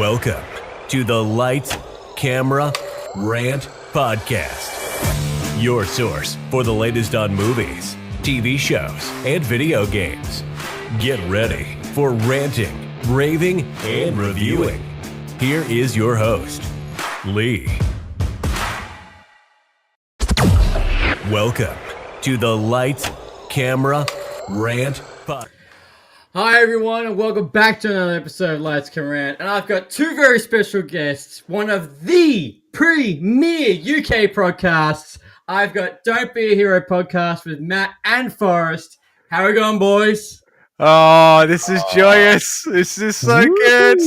Welcome to the Lights, Camera, Rant podcast. Your source for the latest on movies, TV shows, and video games. Get ready for ranting, raving, and reviewing. Here is your host, Lee. Welcome to the Lights, Camera, Rant podcast. Hi everyone, and welcome back to another episode of Lights, Camera, Rant. And I've got two very special guests, one of the premier UK podcasts. I've got Don't Be a Hero podcast with Matt and Forrest. How are we going, boys? Oh, this is joyous. This is so good.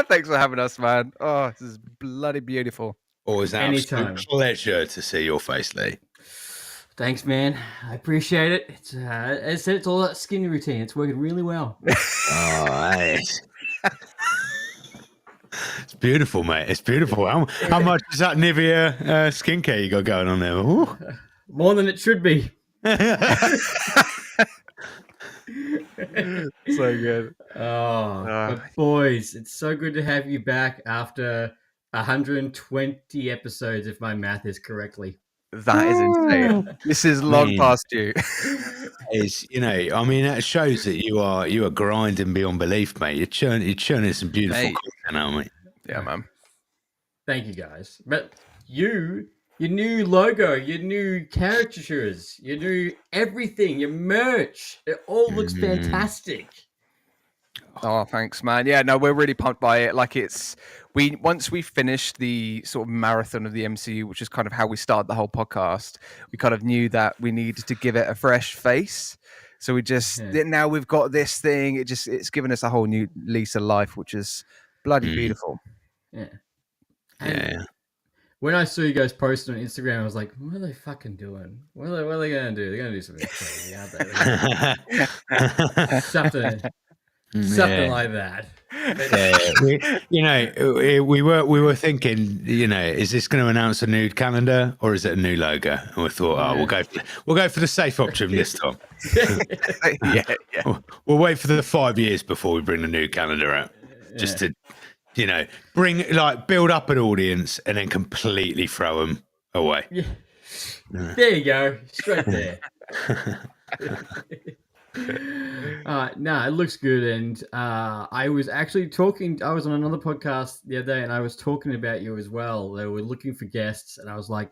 Thanks for having us, man. Oh, this is bloody beautiful. Always an Anytime. absolute pleasure to see your face, Lee. Thanks, man. I appreciate it. It's as I said, it's all that skin routine. It's working really well. Oh, nice. It's beautiful, mate. It's beautiful. How much is that Nivea skincare you got going on there? Ooh. More than it should be. So good. But boys, it's so good to have you back after 120 episodes, if my math is correctly. That is insane. This is long past you. It's, I mean, that shows that you are grinding beyond belief, mate. You're churning some beautiful content, aren't we? Yeah, man. Thank you, guys. But your new logo, your new caricatures, your new everything, your merch, it all looks fantastic. Oh, thanks, man. Yeah, no, we're really pumped by it. Like once we finished the sort of marathon of the MCU, which is kind of how we started the whole podcast, we kind of knew that we needed to give it a fresh face. So we just now we've got this thing. It's given us a whole new lease of life, which is bloody beautiful. Yeah. Yeah. When I saw you guys posting on Instagram, I was like, what are they fucking doing? What are they going to do? They're going to do something crazy, aren't they? Something like that. We were thinking, is this going to announce a new calendar or is it a new logo? And we thought, we'll go for the safe option this time. We'll wait for the 5 years before we bring the new calendar out, just to, build up an audience and then completely throw them away. Yeah. There you go, straight there. No, it looks good, and I was actually talking. I was on another podcast the other day, and I was talking about you as well. They were looking for guests, and I was like,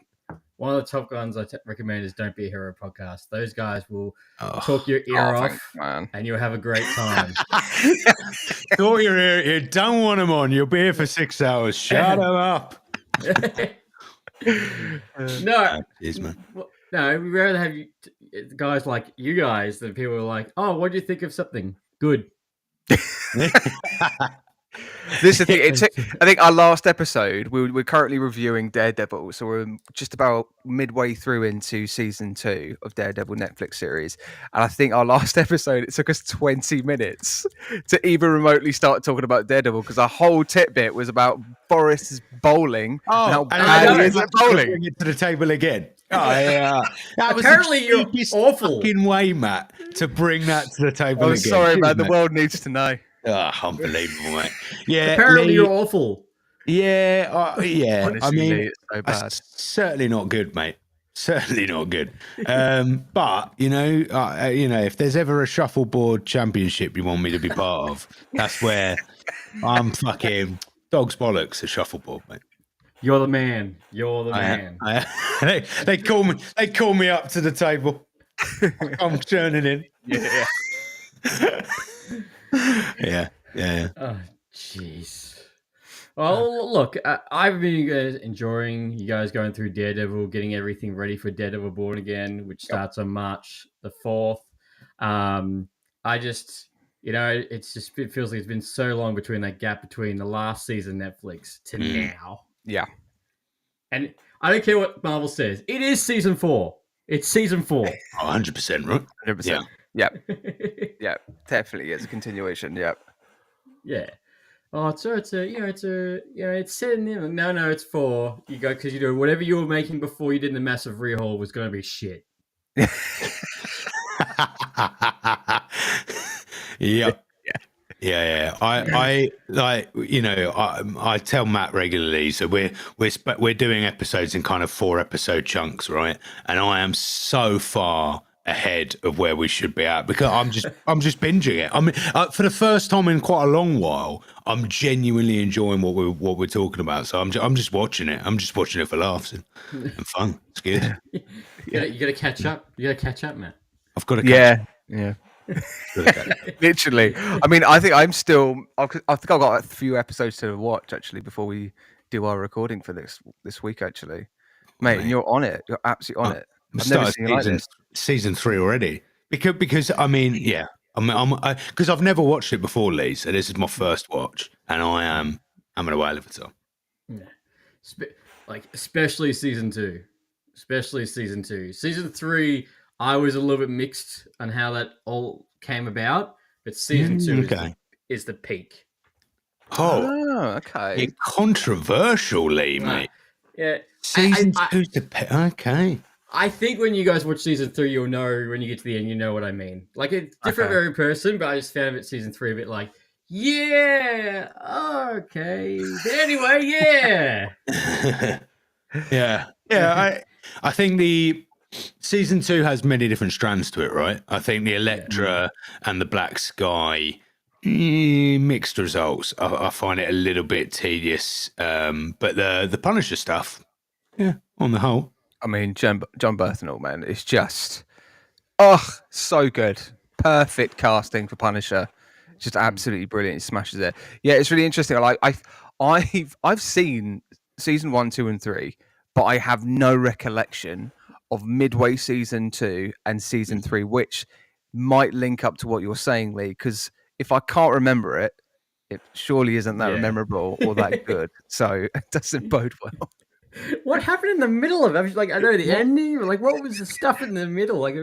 one of the top ones I recommend is Don't Be a Hero podcast. Those guys will talk your ear off, man. and you'll have a great time. Talk your ear. You don't want them on. You'll be here for 6 hours. Shut them up. No, cheers, man. No, we'd rather have you guys like you guys than people are like, oh, what do you think of something? Good. This is the thing. I think our last episode, we're currently reviewing Daredevil, so we're just about midway through into season 2 of Daredevil Netflix series. And I think our last episode, it took us 20 minutes to even remotely start talking about Daredevil because our whole tidbit was about Forrest's bowling. And how bad he is at bowling. Bring it to the table again. Oh yeah, that was apparently you're awful. Fucking way, Matt, to bring that to the table I'm again. Sorry, man. The world needs to know. Oh, unbelievable, mate. Yeah, apparently you're awful. Yeah, yeah. Honestly, I mean, it's so bad. Certainly not good, mate. Certainly not good. But if there's ever a shuffleboard championship you want me to be part of, that's where I'm fucking dog's bollocks at shuffleboard, mate. You're the man. You're the man. They call me. They call me up to the table. I'm churning in. Yeah. Yeah. Oh, jeez. Well, look, I've been enjoying you guys going through Daredevil, getting everything ready for Daredevil Born Again, which starts on March the 4th. It feels like it's been so long between that gap between the last season Netflix to now. Yeah. And I don't care what Marvel says. It is season 4. It's season 4. 100%, right? 100%. Yeah. Yeah. Definitely. It's a continuation. Yeah. Yeah. Oh, it's set in there. No, it's 4. You go because whatever you were making before you did the massive rehaul was going to be shit. Yep. Yeah. I like, I tell Matt regularly. So we're doing episodes in kind of 4-episode chunks, right? And I am so far ahead of where we should be at because I'm just binging it. I mean, for the first time in quite a long while, I'm genuinely enjoying what we're talking about. So I'm just watching it. I'm just watching it for laughs and fun. It's good. You gotta catch up. You gotta catch up, man. I've got to catch. Yeah. Got to catch. Literally. I mean, I think I'm still. I think I've got a few episodes to watch actually before we do our recording for this week. Actually, mate, and you're on it. You're absolutely on it. I've never seen you like this. Season 3 already. Because I mean, yeah, because I've never watched it before, Lee. So this is my first watch, and I'm in a whale of a time. Yeah, especially season 2. Season 3, I was a little bit mixed on how that all came about, but season 2 is the peak. Oh, okay. You're controversial, Lee, mate. Yeah, season 2's the peak. Okay. I think when you guys watch season 3, you'll know when you get to the end, you know what I mean. Like, it's different for every person, but I just found it season 3 a bit like, yeah, okay. But anyway, yeah. Yeah. I think the season 2 has many different strands to it, right? I think the Elektra and the Black Sky, mixed results. I find it a little bit tedious, but the Punisher stuff, yeah, on the whole. I mean, John Bernthal, man, it's just, so good. Perfect casting for Punisher. Just absolutely brilliant. He smashes it. Yeah, it's really interesting. I've seen season 1, 2, and 3, but I have no recollection of midway season 2 and season 3, which might link up to what you're saying, Lee. Because if I can't remember it, it surely isn't that memorable or that good. So it doesn't bode well. What happened in the middle of it? Like, I know the ending, but like, what was the stuff in the middle? Like,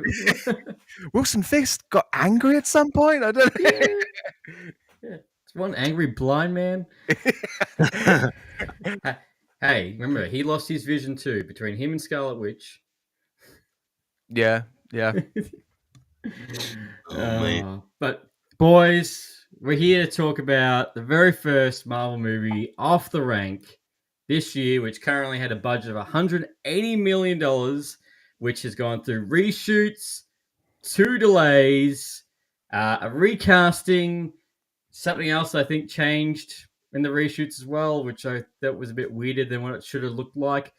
Wilson Fisk got angry at some point. I don't know. Yeah. It's one angry blind man. Hey, remember, he lost his vision too between him and Scarlet Witch. Yeah. But boys, we're here to talk about the very first Marvel movie off the rank this year, which currently had a budget of $180 million, which has gone through reshoots, 2 delays, a recasting, something else I think changed in the reshoots as well, which I thought was a bit weirder than what it should have looked like.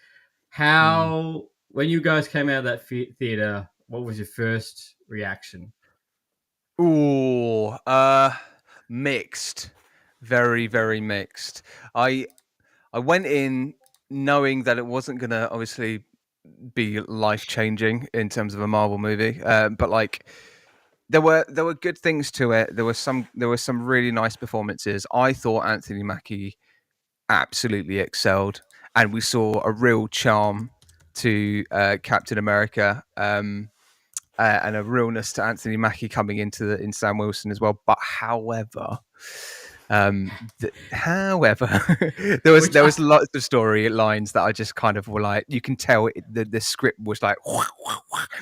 When you guys came out of that theater, what was your first reaction? Ooh, mixed. Very, very mixed. I went in knowing that it wasn't going to obviously be life-changing in terms of a Marvel movie, but like there were good things to it. There were some really nice performances. I thought Anthony Mackie absolutely excelled, and we saw a real charm to Captain America, and a realness to Anthony Mackie coming in Sam Wilson as well. But however, there was lots of story lines that I just kind of were like, you can tell the script was like,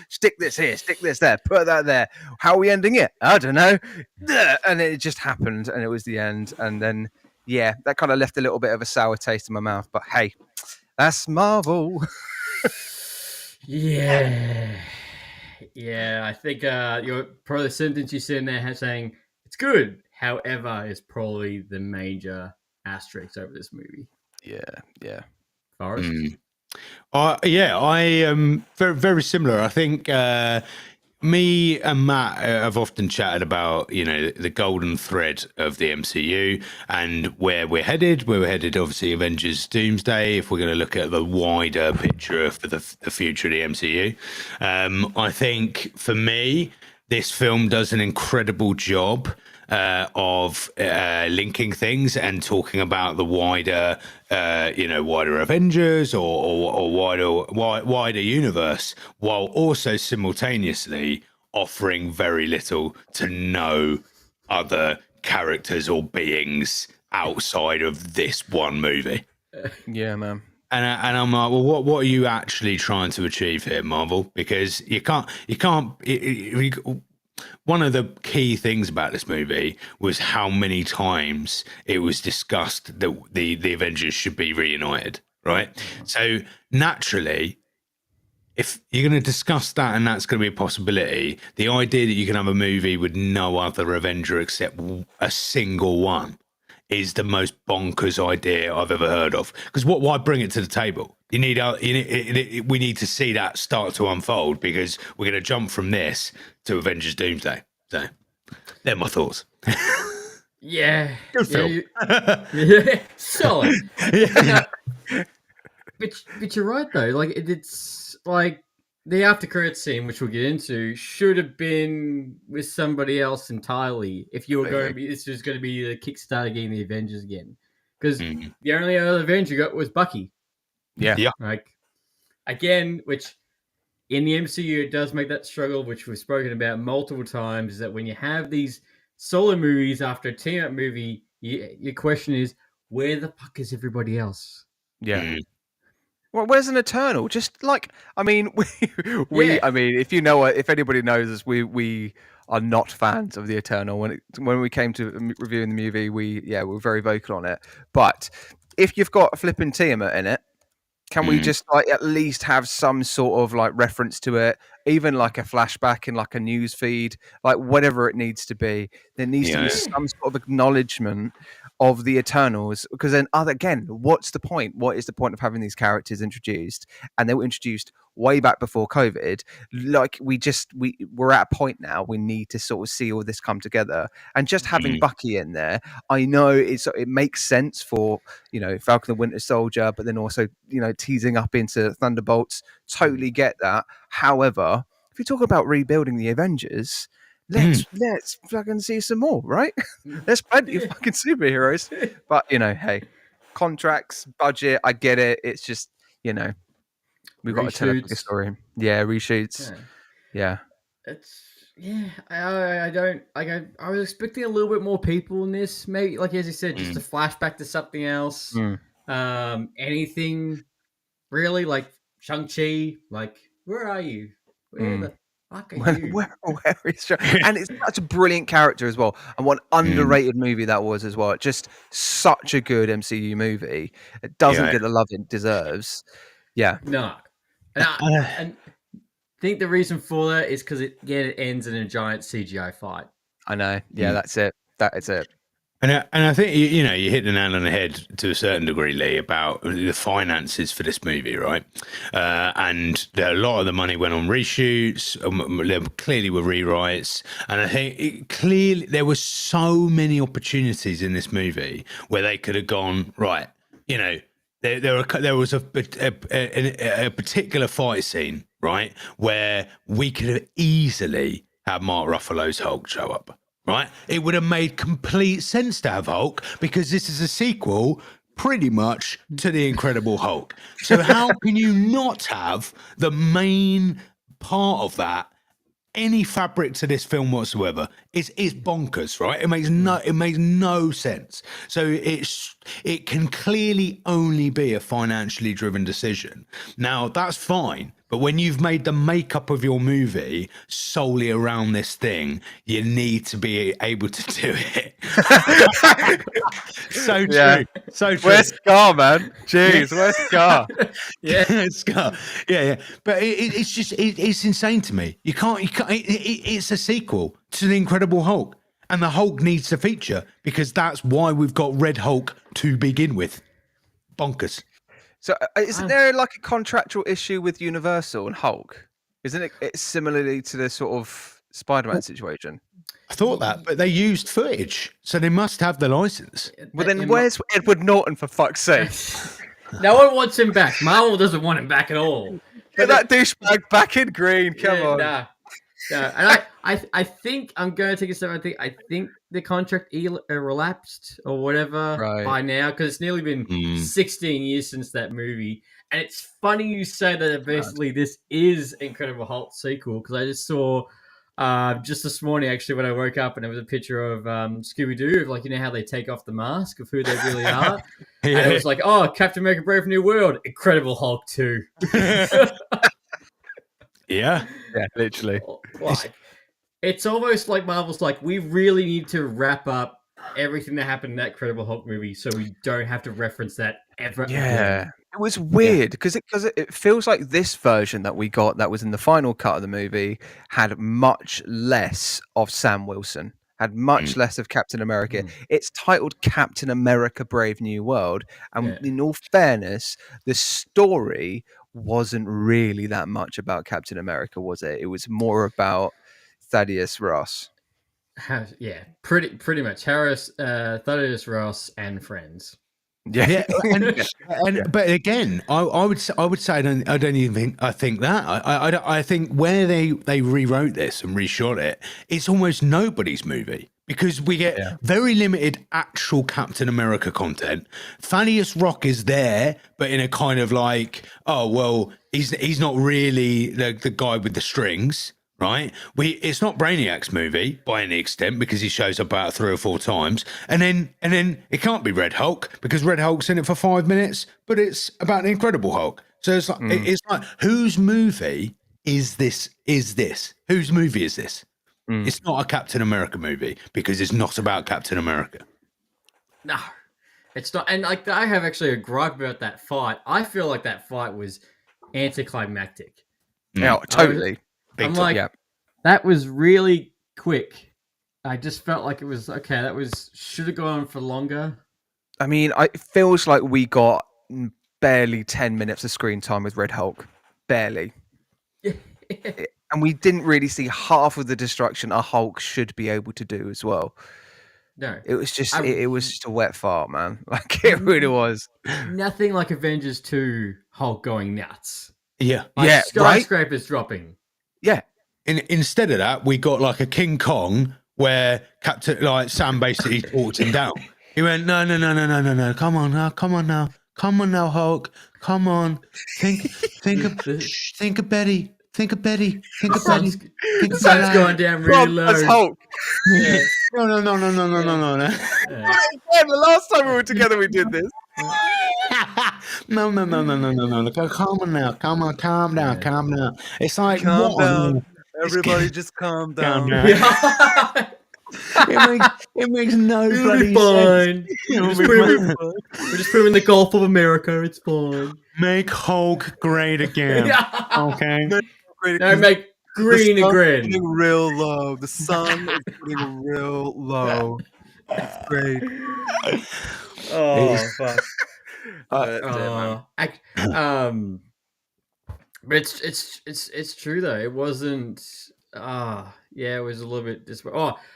stick this here, stick this there, put that there. How are we ending it? I don't know. And it just happened, and it was the end. And then that kind of left a little bit of a sour taste in my mouth. But hey, that's Marvel. Yeah, I think probably the sentence you said in there saying it's good. However, is probably the major asterisk over this movie. Yeah. Forrest? I am very, very similar. I think me and Matt have often chatted about, the golden thread of the MCU and where we're headed. We're headed, obviously, Avengers Doomsday, if we're going to look at the wider picture for the future of the MCU. I think, for me, this film does an incredible job of linking things and talking about the wider Avengers or wider universe, while also simultaneously offering very little to no other characters or beings outside of this one movie. Yeah, man. And I'm like, well, what are you actually trying to achieve here, Marvel? Because you can't. one of the key things about this movie was how many times it was discussed that the Avengers should be reunited, right? So naturally, if you're going to discuss that and that's going to be a possibility, the idea that you can have a movie with no other Avenger except a single one is the most bonkers idea I've ever heard of. Because why bring it to the table? We need to see that start to unfold, because we're going to jump from this to Avengers Doomsday. So they're my thoughts. Yeah. Good film. Yeah. Solid. Yeah. But you're right though. Like it's like the after credit scene, which we'll get into, should have been with somebody else entirely. If you were going to be, this was going to be the Kickstarter getting the Avengers again, because the only other Avenger you got was Bucky. Yeah. Like again, which in the MCU it does make that struggle, which we've spoken about multiple times, is that when you have these solo movies after a team up movie, your question is, where the fuck is everybody else? Yeah. Well, where's an Eternal? Just like, I mean, I mean, if anybody knows us, we are not fans of the Eternal. When we came to reviewing the movie, we were very vocal on it. But if you've got a flipping Tiamat in it, can we just like at least have some sort of like reference to it, even like a flashback in like a news feed, like whatever it needs to be? There needs to be some sort of acknowledgement of the Eternals, because then what's the point? What is the point of having these characters introduced? And they were introduced way back before COVID. Like we're at a point now, we need to sort of see all this come together. And just having Bucky in there, I know it makes sense for, Falcon the Winter Soldier, but then also, teasing up into Thunderbolts. Totally get that. However, if you talk about rebuilding the Avengers, let's fucking see some more, right? There's plenty of fucking superheroes, but hey, contracts, budget, I get it. It's just we've got to tell a bigger story. Yeah, reshoots. Yeah. It's I was expecting a little bit more people in this. Maybe, like as you said, just a flashback to something else. Anything really, like Shang-Chi. Like, where are you? Where the fuck are you? Where is Shang? And it's such a brilliant character as well, and what underrated movie that was as well. Just such a good MCU movie. It doesn't get the love it deserves. Yeah. No. And I think the reason for that is because it ends in a giant CGI fight. I know. Yeah, that's it. That is it. And I think you hit the nail on the head to a certain degree, Lee, about the finances for this movie, right? And a lot of the money went on reshoots. There clearly were rewrites, and I think clearly there were so many opportunities in this movie where they could have gone right. There was a particular fight scene, right, where we could have easily had Mark Ruffalo's Hulk show up. Right, it would have made complete sense to have Hulk, because this is a sequel pretty much to The Incredible Hulk. So how can you not have the main part of that any fabric to this film whatsoever? It's bonkers, right? It makes no sense. So it can clearly only be a financially driven decision. Now that's fine. But when you've made the makeup of your movie solely around this thing, you need to be able to do it. So true. So true. Where's Scar, man? Jeez, where's Scar? Scar. Yeah. But it's insane to me. You can't. It's a sequel to The Incredible Hulk, and the Hulk needs to feature, because that's why we've got Red Hulk to begin with. Bonkers. So isn't there like a contractual issue with Universal and Hulk? Isn't it similarly to the sort of Spider-Man situation? I thought that, but they used footage, so they must have the license. Well, then where's Edward Norton, for fuck's sake? No one wants him back. Marvel doesn't want him back at all. Get that douchebag back in green. Come on. Nah. And I think I'm going to take a step. I think the contract relapsed or whatever by now, because it's nearly been 16 years since that movie. And it's funny you say that basically this is Incredible Hulk sequel, because I just saw just this morning actually when I woke up, and there was a picture of Scooby-Doo, of like, how they take off the mask of who they really are. And it was like, oh, Captain America Brave New World, Incredible Hulk 2. Yeah, literally. Like, It's almost like Marvel's like, we really need to wrap up everything that happened in that Incredible Hulk movie so we don't have to reference that ever again. It was weird because it feels like this version that we got that was in the final cut of the movie had much less of Sam Wilson, had much less of Captain America. It's titled Captain America Brave New World. And in all fairness, the story wasn't really that much about Captain America, was it? It was more about Thaddeus Ross. Pretty much. Harris, Thaddeus Ross, and friends. Yeah, but again, I would say I don't even think that. I think where they rewrote this and reshot it, it's almost nobody's movie because we get very limited actual Captain America content. Thaddeus Rock is there, but in a kind of like, oh well, he's not really the guy with the strings. Right, it's not Brainiac's movie by any extent because he shows up about 3 or 4 times, and then it can't be Red Hulk because Red Hulk's in it for 5 minutes, but it's about the Incredible Hulk. So it's like whose movie is this? Whose movie is this? It's not a Captain America movie because it's not about Captain America. No, it's not. And like I have actually a gripe about that fight. I feel like that fight was anticlimactic. Yeah, totally. I'm like, that was really quick. I just felt like it was okay. Should have gone on for longer. I mean, it feels like we got barely 10 minutes of screen time with Red Hulk, barely, and we didn't really see half of the destruction a Hulk should be able to do as well. No, it was just it was just a wet fart, man. Like it really was. Nothing like Avengers 2 Hulk going nuts. Skyscrapers dropping. Yeah. Instead of that, we got like a King Kong where Sam basically talked him down. He went, no. Come on now, Hulk. Come on. Think of Betty. Think of Betty. The sun's going down really low. That's Hulk. Yeah. No. The last time we were together, we did this. No. Calm down. It's like, calm down. Everybody just calm down. It makes no bloody sense. We just put him in the Gulf of America. It's fine. Make Hulk great again. Okay. Make green again. Real low. The sun is getting real low. It's great. Oh fuck. But it's true though. It wasn't. It was a little bit.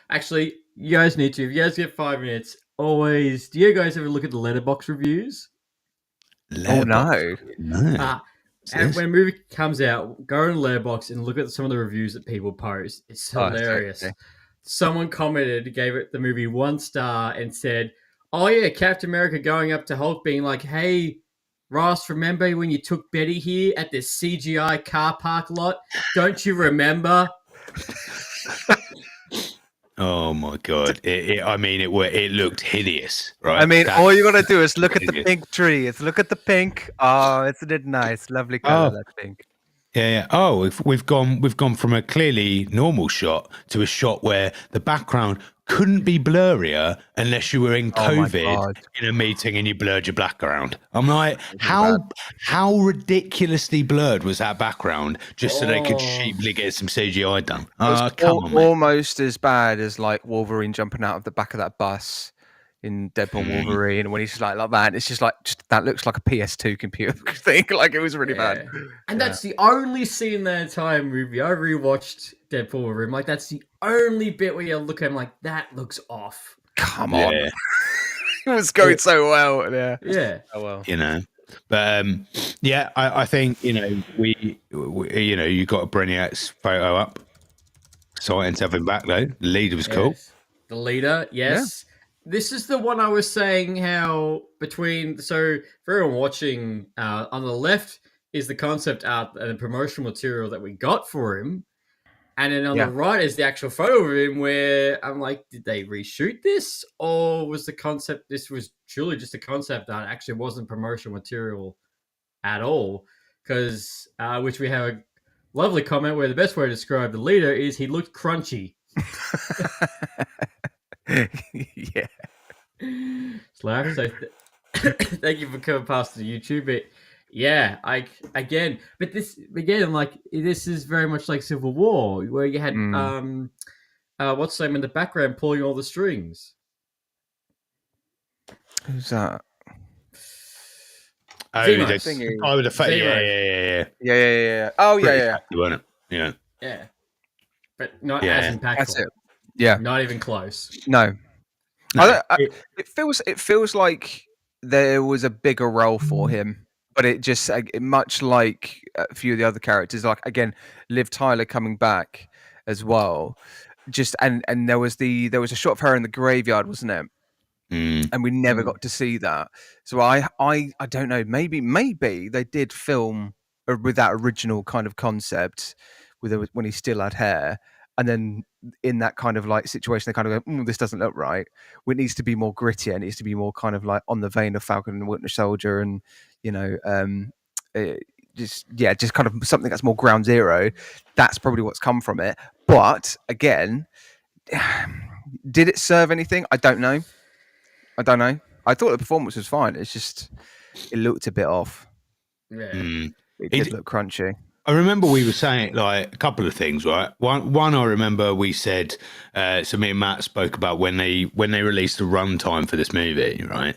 Actually, you guys need to. If you guys get 5 minutes, always. Do you guys ever look at the letterbox reviews? Oh no. And when a movie comes out, go on Letterboxd and look at some of the reviews that people post. It's hilarious. Okay. Someone commented, gave it the movie 1 star, and said, "Oh yeah, Captain America going up to Hulk, being like, hey." Ross, remember when you took Betty here at this CGI car park lot? Don't you remember? Oh my god! It looked hideous, right? I mean, all you gotta do is look at the pink tree. Look at the pink. Oh, isn't it nice? Lovely color, that pink. Yeah. Oh, we've gone from a clearly normal shot to a shot where the background couldn't be blurrier unless you were in COVID in a meeting and you blurred your background. I'm like, how ridiculously blurred was that background just so they could cheaply get some CGI done? Almost as bad as like Wolverine jumping out of the back of that bus in Deadpool Wolverine when he's just like that. It's just like that looks like a PS2 computer thing. Like it was really bad. And that's the only scene in the entire movie. I rewatched Deadpool Wolverine. Like that's the only bit where you look at him like that looks off. Come on. It was going so well. Yeah. Oh well. But I think we you got a Brainiac's photo up. Exciting to have him back though. The leader was cool. The leader, yes. Yeah. This is the one I was saying how so for everyone watching, on the left is the concept art and the promotional material that we got for him. And then on the right is the actual photo of him where I'm like, did they reshoot this? Or was this was truly just a concept art? It actually wasn't promotional material at all. Because, which we have a lovely comment where the best way to describe the leader is he looked crunchy Yeah. Slash. So thank you for coming past the YouTube. But yeah, but this again, like this is very much like Civil War, where you had what's the name in the background pulling all the strings. Who's that? Oh, Zemo. this Thingy. guy with the face. Zemo. Yeah. Oh, yeah, Pretty yeah. happy, wasn't it? Yeah. Yeah, but not Yeah. as impactful. That's it. Yeah. Not even close. No. No, It feels like there was a bigger role for him, but it just much like a few of the other characters, like again, Liv Tyler coming back as well. Just and there was a shot of her in the graveyard, wasn't it? And we never got to see that. So I don't know. Maybe they did film with that original kind of concept when he still had hair, and then in that kind of like situation, they kind of go, "This doesn't look right. It needs to be more gritty. It needs to be more kind of like on the vein of Falcon and Winter Soldier, and just kind of something that's more ground zero." That's probably what's come from it. But again, did it serve anything? I don't know. I thought the performance was fine. It's just it looked a bit off. Yeah. It did look crunchy. I remember we were saying like a couple of things, right? One I remember we said, so me and Matt spoke about when they released the runtime for this movie, right?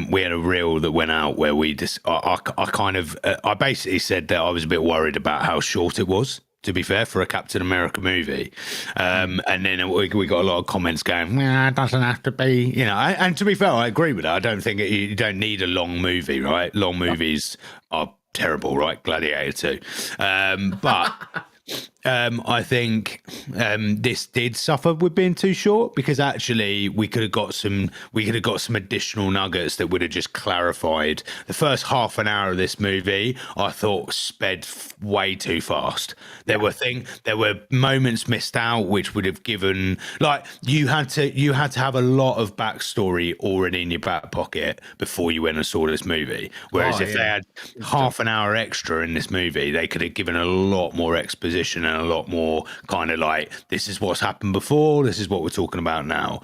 We had a reel that went out where we just, I basically said that I was a bit worried about how short it was, to be fair, for a Captain America movie. And then we got a lot of comments going, it doesn't have to be, you know, and to be fair, I agree with that. I don't think you don't need a long movie, right? Long movies are terrible, right? Gladiator 2. But I think this did suffer with being too short, because actually we could have got some additional nuggets that would have just clarified the first half an hour of this movie. I thought sped way too fast. There were moments missed out which would have given, like, you had to have a lot of backstory already in your back pocket before you went and saw this movie. Whereas if they had half an hour extra in this movie, they could have given a lot more exposition and a lot more kind of like, this is what's happened before, this is what we're talking about now.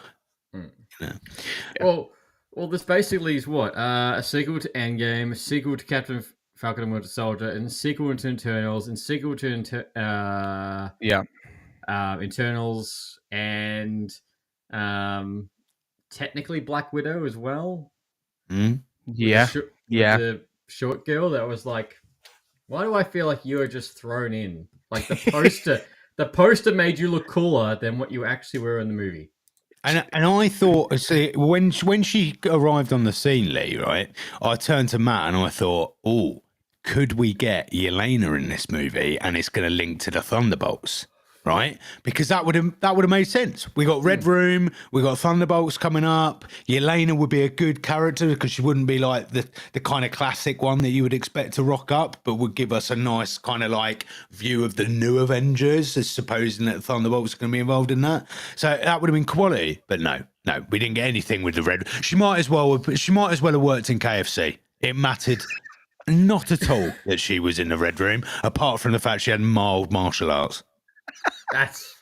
Well, this basically is what a sequel to Endgame, a sequel to Captain Falcon and Winter Soldier, and a sequel to Eternals, and sequel to Eternals, and technically Black Widow as well. The short girl that was like, why do I feel like you are just thrown in? Like the poster, the poster made you look cooler than what you actually were in the movie. And I thought, see, when she arrived on the scene, Lee, right, I turned to Matt and I thought, oh, could we get Yelena in this movie and it's going to link to the Thunderbolts? Right, because that would have made sense. We got Red Room, we got Thunderbolts coming up. Yelena would be a good character because she wouldn't be like the kind of classic one that you would expect to rock up, but would give us a nice kind of like view of the new Avengers, as supposing that Thunderbolts are going to be involved in that. So that would have been quality. But no, we didn't get anything with the Red. She might as well have worked in KFC. It mattered not at all that she was in the Red Room, apart from the fact she had mild martial arts. That's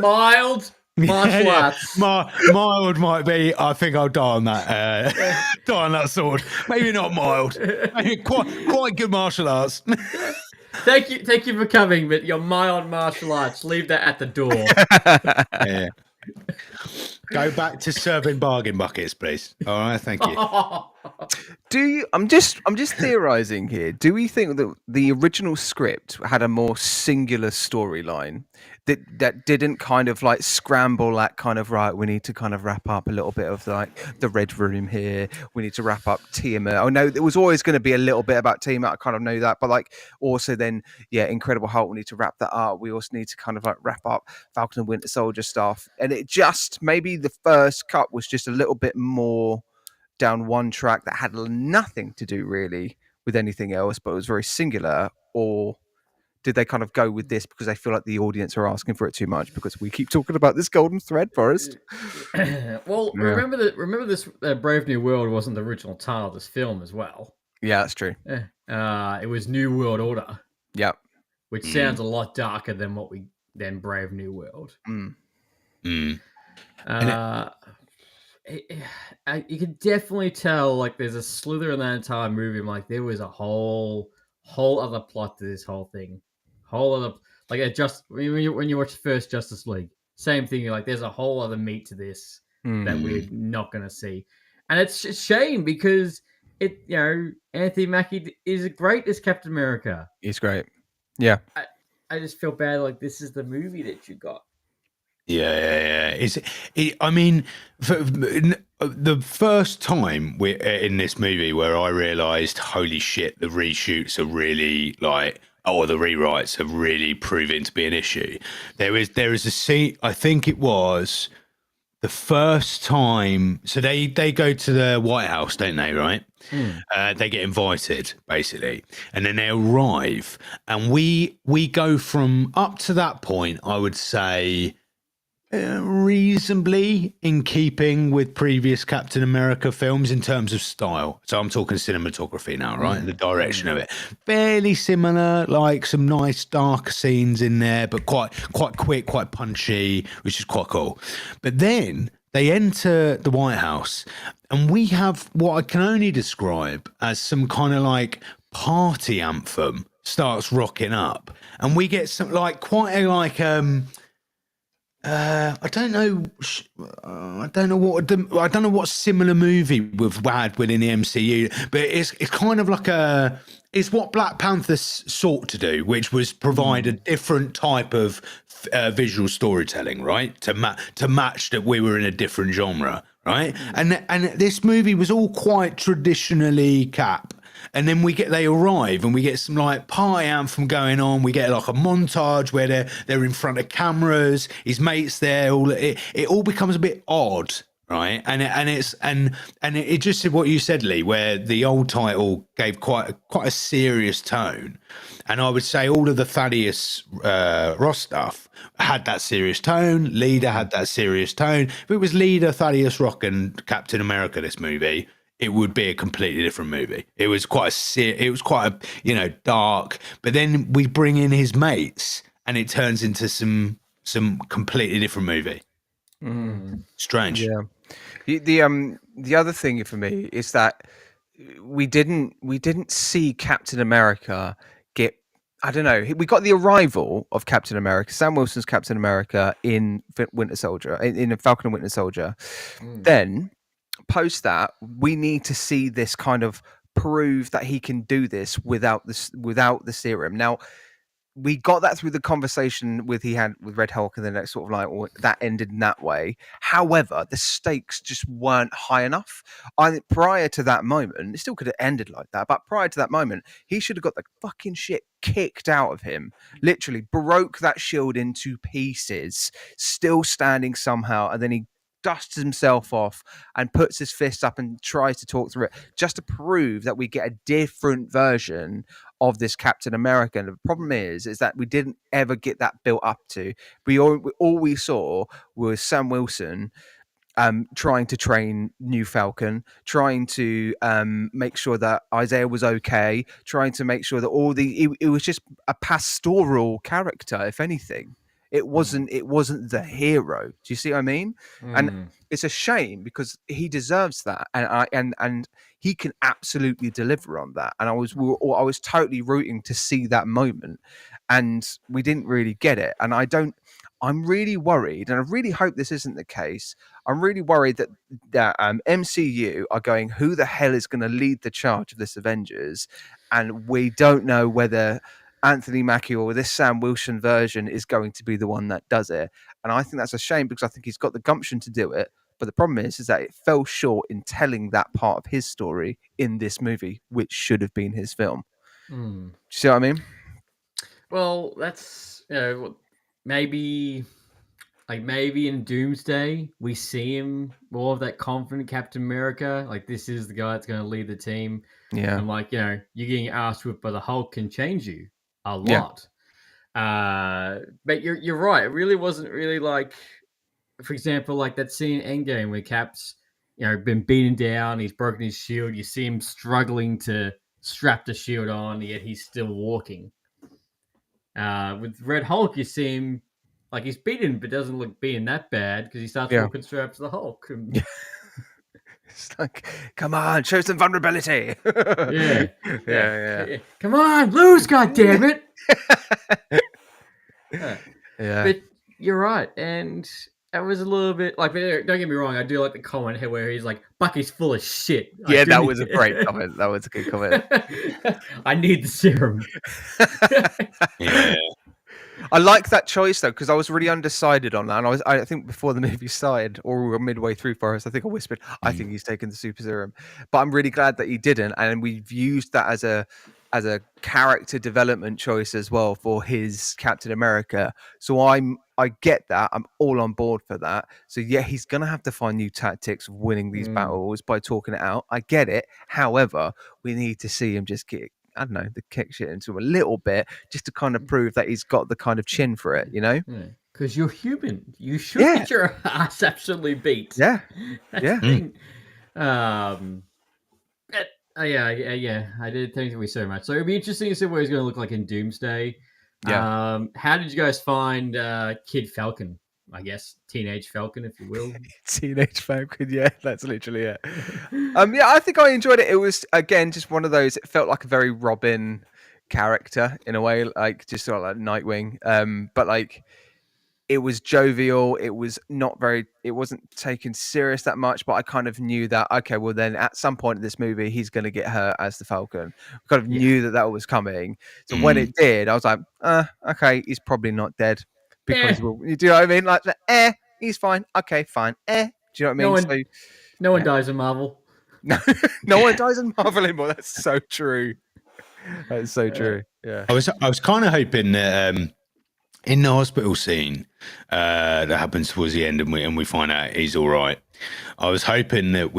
mild martial arts. Mild might be. I think I'll die on that. Die on that sword. Maybe not mild. Maybe quite good martial arts. Thank you for coming, but your mild martial arts, leave that at the door. Yeah. Go back to serving bargain buckets, please. All right, thank you. I'm just theorizing here. Do we think that the original script had a more singular storyline that didn't kind of like scramble that kind of, right, we need to kind of wrap up a little bit of like the Red Room here, we need to wrap up Tiamat. Oh no, there was always going to be a little bit about Tiamat, I kind of know that, but like also then Incredible Hulk, we need to wrap that up. We also need to kind of like wrap up Falcon and Winter Soldier stuff, and it just, maybe the first cut was just a little bit more down one track that had nothing to do really with anything else, but it was very singular. Or did they kind of go with this because they feel like the audience are asking for it too much because we keep talking about this golden thread, Forrest? Well, remember this Brave New World wasn't the original title of this film as well. Yeah, that's true. It was New World Order. Yep. Which sounds a lot darker than what we than Brave New World. Mm. Mm. You can definitely tell like there's a slither in that entire movie. I'm like, there was a whole other plot to this whole thing. Whole other like it just when you watch the first Justice League, same thing. You're like, there's a whole other meat to this that we're not gonna see, and it's a shame because Anthony Mackie is great as Captain America. He's great. Yeah. I just feel bad. Like this is the movie that you got. Yeah. I mean, the first time we in this movie where I realised, holy shit, the reshoots are really like, or the rewrites have really proven to be an issue. There is a scene. I think it was the first time. So they go to the White House, don't they? Right? They get invited basically, and then they arrive, and we go from up to that point. I would say. Reasonably in keeping with previous Captain America films in terms of style. So I'm talking cinematography now, right? The direction of it. Fairly similar, like some nice dark scenes in there, but quite quick, quite punchy, which is quite cool. But then they enter the White House and we have what I can only describe as some kind of like party anthem starts rocking up. And we get some like quite a like I don't know what similar movie we've had within the MCU, but it's kind of like it's what Black Panther sought to do, which was provide a different type of visual storytelling, right? To match that we were in a different genre, right? And this movie was all quite traditionally Cap. And then they arrive and we get some like party anthem going on. We get like a montage where they're in front of cameras. His mates there. It all becomes a bit odd, right? And it just said what you said, Lee, where the old title gave quite a serious tone. And I would say all of the Thaddeus Ross stuff had that serious tone. Leader had that serious tone. If it was Leader, Thaddeus Rock, and Captain America, this movie, it would be a completely different movie. It was quite a dark, but then we bring in his mates and it turns into some completely different movie. Strange. Yeah. The other thing for me is that we didn't see Captain America get, I don't know, we got the arrival of Captain America, Sam Wilson's Captain America in Winter Soldier, in Falcon and Winter Soldier. Then post that, we need to see this kind of prove that he can do this without the serum. Now, we got that through the conversation he had with Red Hulk, and then that sort of like that ended in that way. However, the stakes just weren't high enough. I think prior to that moment, it still could have ended like that, but prior to that moment, he should have got the fucking shit kicked out of him. Literally broke that shield into pieces, still standing somehow, and then he dusts himself off and puts his fist up and tries to talk through it just to prove that we get a different version of this Captain America. And the problem is that we didn't ever get that built up to. All we saw was Sam Wilson trying to train New Falcon, trying to make sure that Isaiah was okay, trying to make sure that it was just a pastoral character, if anything. It wasn't the hero. Do you see what I mean? And it's a shame because he deserves that, and he can absolutely deliver on that. And I was totally rooting to see that moment, and we didn't really get it. And I'm really worried, and I really hope this isn't the case. I'm really worried that MCU are going, who the hell is going to lead the charge of this Avengers? And we don't know whether Anthony Mackie or this Sam Wilson version is going to be the one that does it. And I think that's a shame because I think he's got the gumption to do it. But the problem is that it fell short in telling that part of his story in this movie, which should have been his film. Do you see what I mean? Well, that's maybe in Doomsday we see him more of that confident Captain America. Like this is the guy that's going to lead the team. Yeah. And like you're getting asked with, but the Hulk can change you a lot. But you're right. It really wasn't really like, for example, like that scene in Endgame where Cap's been beaten down. He's broken his shield. You see him struggling to strap the shield on, yet he's still walking. With Red Hulk, you see him Like he's beaten, but doesn't look being that bad because he starts Yeah. walking straight up to the Hulk. And, Yeah. It's like, come on, show some vulnerability. Yeah. Come on, lose, goddammit. Yeah. But you're right, and that was a little bit like. Don't get me wrong, I do like the comment here where he's like, "Bucky's full of shit." Yeah, that was a great comment. That was a good comment. I need the serum. Yeah. I like that choice though, because I was really undecided on that. And I think before the movie started, or we were midway through for us, I think I whispered, I think he's taken the super serum. But I'm really glad that he didn't, and we've used that as a character development choice as well for his Captain America. So I get that. I'm all on board for that. So yeah, he's gonna have to find new tactics of winning these battles by talking it out. I get it. However, we need to see him just kick. I don't know, the kick shit into him a little bit just to kind of prove that he's got the kind of chin for it, you know? Because you're human. You should get your ass absolutely beat. Yeah. That's the thing. Yeah. I did thank you so much. So it'd be interesting to see what he's going to look like in Doomsday. Yeah. How did you guys find Kid Falcon? I guess Teenage Falcon, if you will. Teenage Falcon, yeah, that's literally it. Yeah, I think I enjoyed it. It was again just one of those. It felt like a very Robin character in a way, like just sort of like Nightwing. But like it was jovial. It was not very. It wasn't taken serious that much. But I kind of knew that. Okay, well then at some point in this movie, he's going to get hurt as the Falcon. I kind of knew that was coming. So when it did, I was like, okay, he's probably not dead. Because do you know what I mean? Like he's fine. Okay, fine. Do you know what I mean? No one dies in Marvel. No one dies in Marvel anymore. That's so true. That's so true. Yeah. I was kind of hoping that in the hospital scene that happens towards the end, and we find out he's all right. I was hoping that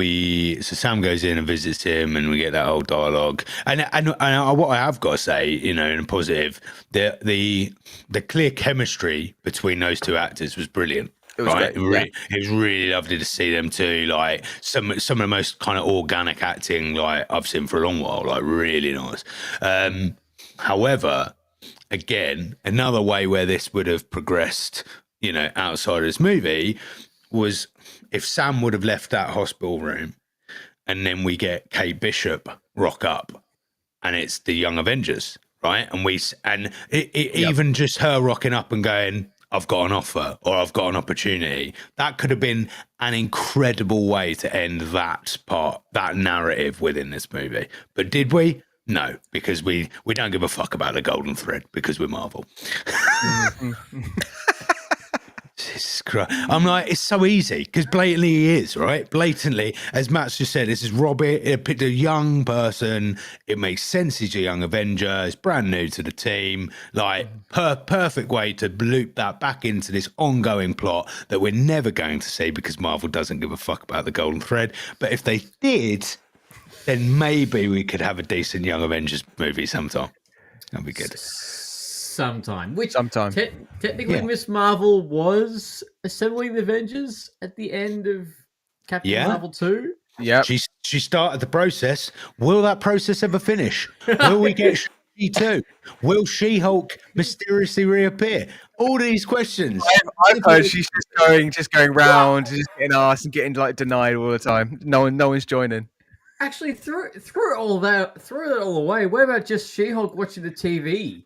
so Sam goes in and visits him, and we get that whole dialogue. And what I have got to say, you know, in a positive, the clear chemistry between those two actors was brilliant. It was great. It was really lovely to see them too. Like some of the most kind of organic acting like I've seen for a long while. Like really nice. However, again, another way where this would have progressed, you know, outside of this movie was if Sam would have left that hospital room and then we get Kate Bishop rock up and it's the Young Avengers, right? And even just her rocking up and going, I've got an offer or I've got an opportunity. That could have been an incredible way to end that narrative within this movie. But did we? No, because we don't give a fuck about the golden thread because we're Marvel. Jesus Christ. I'm like, it's so easy because blatantly he is, right? Blatantly, as Matt's just said, this is Robert, a young person. It makes sense he's a young Avenger. He's brand new to the team. Like, perfect way to loop that back into this ongoing plot that we're never going to see because Marvel doesn't give a fuck about the golden thread. But if they did, then maybe we could have a decent Young Avengers movie sometime. That'd be good. Sometime. Technically, Miss Marvel was assembling the Avengers at the end of Captain Marvel 2. Yeah. She started the process. Will that process ever finish? Will we get She-2? Will She-Hulk mysteriously reappear? All these questions. I've heard she's just going round, just getting asked and getting like denied all the time. No one's joining. Actually, throw it all away. What about just She-Hulk watching the TV?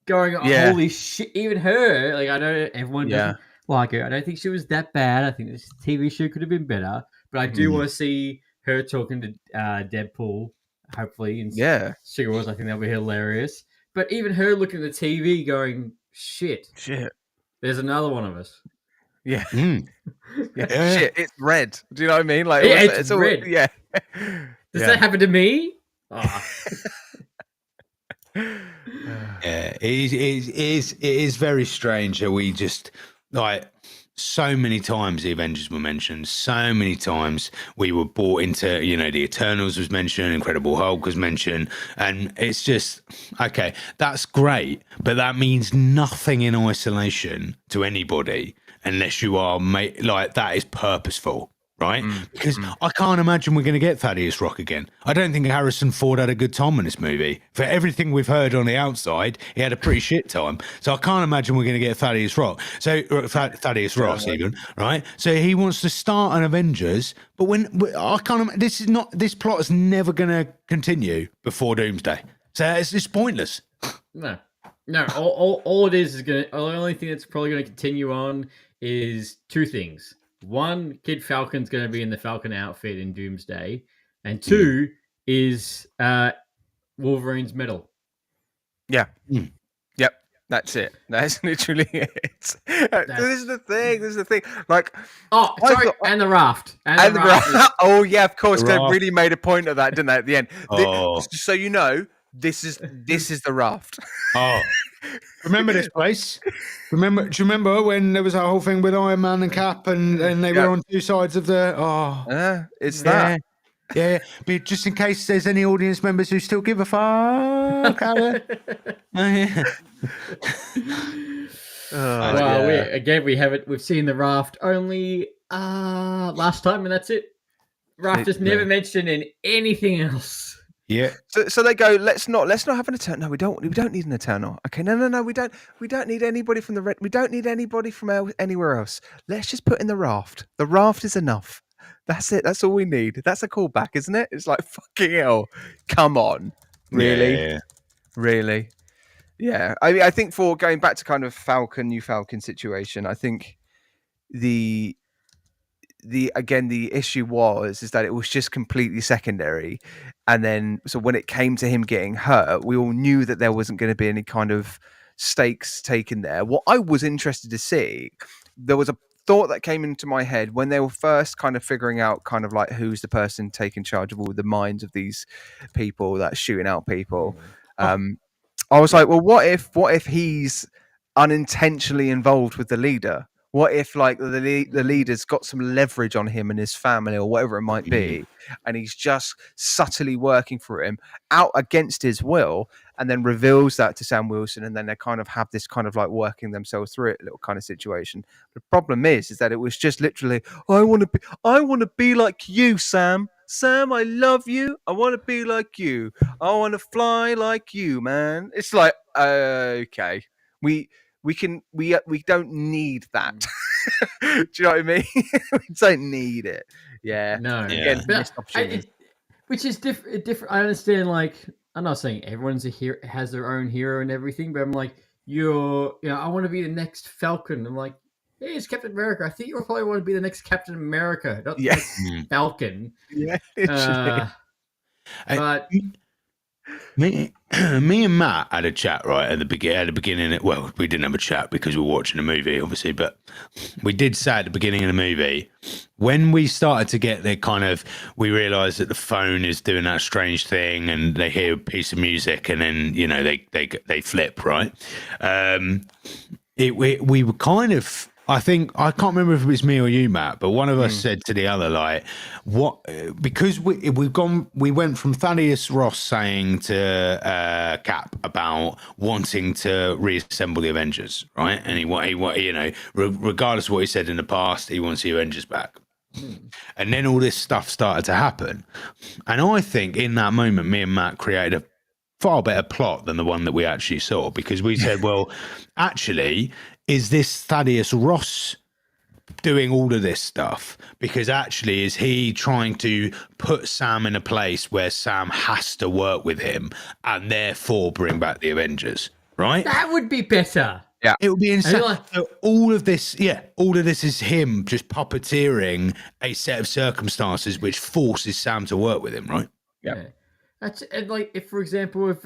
Going, holy shit, even her, like, I know everyone doesn't like her. I don't think she was that bad. I think this TV show could have been better, but I do want to see her talking to Deadpool, hopefully, in Sugar Wars. I think that'll be hilarious. But even her looking at the TV going, shit, there's another one of us. Yeah. Shit, it's red. Do you know what I mean? Like, it's red. All, yeah. Does that happen to me? Oh. Yeah, it is very strange that we just like so many times the Avengers were mentioned, so many times we were brought into, you know, the Eternals was mentioned, Incredible Hulk was mentioned, and it's just okay, that's great, but that means nothing in isolation to anybody unless you are like that is purposeful. right? Because I can't imagine we're going to get Thaddeus Rock again. I don't think Harrison Ford had a good time in this movie. For everything we've heard on the outside, he had a pretty shit time. So I can't imagine we're going to get Thaddeus Rock. So Thaddeus Ross even, right? So he wants to start an Avengers, but I can't. This plot is never going to continue before Doomsday. So it's pointless. No. All it is the only thing that's probably going to continue on is two things. One, Kid Falcon's going to be in the Falcon outfit in Doomsday, and two is Wolverine's medal. Yeah. Yep. That's it. That's literally it. This is the thing. Like, sorry, and the raft. And the raft. Oh yeah, of course. They really made a point of that, didn't they? At the end. So you know, this is the raft. Oh, remember this place? Do you remember when there was that whole thing with Iron Man and Cap, and they were on two sides of the? It's that. Yeah, but just in case there's any audience members who still give a fuck. We've seen the raft only last time, and that's it. Raft is never mentioned in anything else. Yeah. So they go, let's not have an Eternal. No, we don't need an Eternal. Okay, no, we don't need anybody from the red. We don't need anybody from anywhere else. Let's just put in the raft. The raft is enough. That's it. That's all we need. That's a callback, isn't it? It's like, fucking hell. Come on. Really? Yeah. Really? Yeah. I think for going back to kind of New Falcon situation, I think the issue is that it was just completely secondary. And then, so when it came to him getting hurt, we all knew that there wasn't going to be any kind of stakes taken there. What I was interested to see, there was a thought that came into my head when they were first kind of figuring out kind of like who's the person taking charge of all the minds of these people that's shooting out people. I was like, well, what if he's unintentionally involved with the leader? What if like the leader's got some leverage on him and his family or whatever it might be, and he's just subtly working for him out against his will, and then reveals that to Sam Wilson, and then they kind of have this kind of like working themselves through it little kind of situation. The problem is that it was just literally, I want to be like you, Sam. Sam, I love you. I want to be like you. I want to fly like you, man. It's like, okay, we don't need that. Do you know what I mean? We don't need it. Yeah. No. Again, which is different. I understand. Like, I'm not saying everyone's a hero, has their own hero and everything, but I'm like, I want to be the next Falcon. I'm like, hey, it's Captain America. I think you probably want to be the next Captain America, not the next Falcon. Yeah. But me and Matt had a chat right at the beginning. Well, we didn't have a chat because we were watching a movie, obviously, but we did say at the beginning of the movie, when we started to get the kind of, we realised that the phone is doing that strange thing, and they hear a piece of music, and then they flip, right. We were kind of, I think, I can't remember if it was me or you, Matt, but one of us said to the other, like, what? Because we went from Thaddeus Ross saying to Cap about wanting to reassemble the Avengers, right? And he regardless of what he said in the past, he wants the Avengers back. And then all this stuff started to happen, and I think in that moment, me and Matt created a far better plot than the one that we actually saw, because we said, well, actually, is this Thaddeus Ross doing all of this stuff? Because actually, is he trying to put Sam in a place where Sam has to work with him and therefore bring back the Avengers, right? That would be better. Yeah. It would be insane. So all of this is him just puppeteering a set of circumstances which forces Sam to work with him, right? Yeah. That's, and like, if, for example, if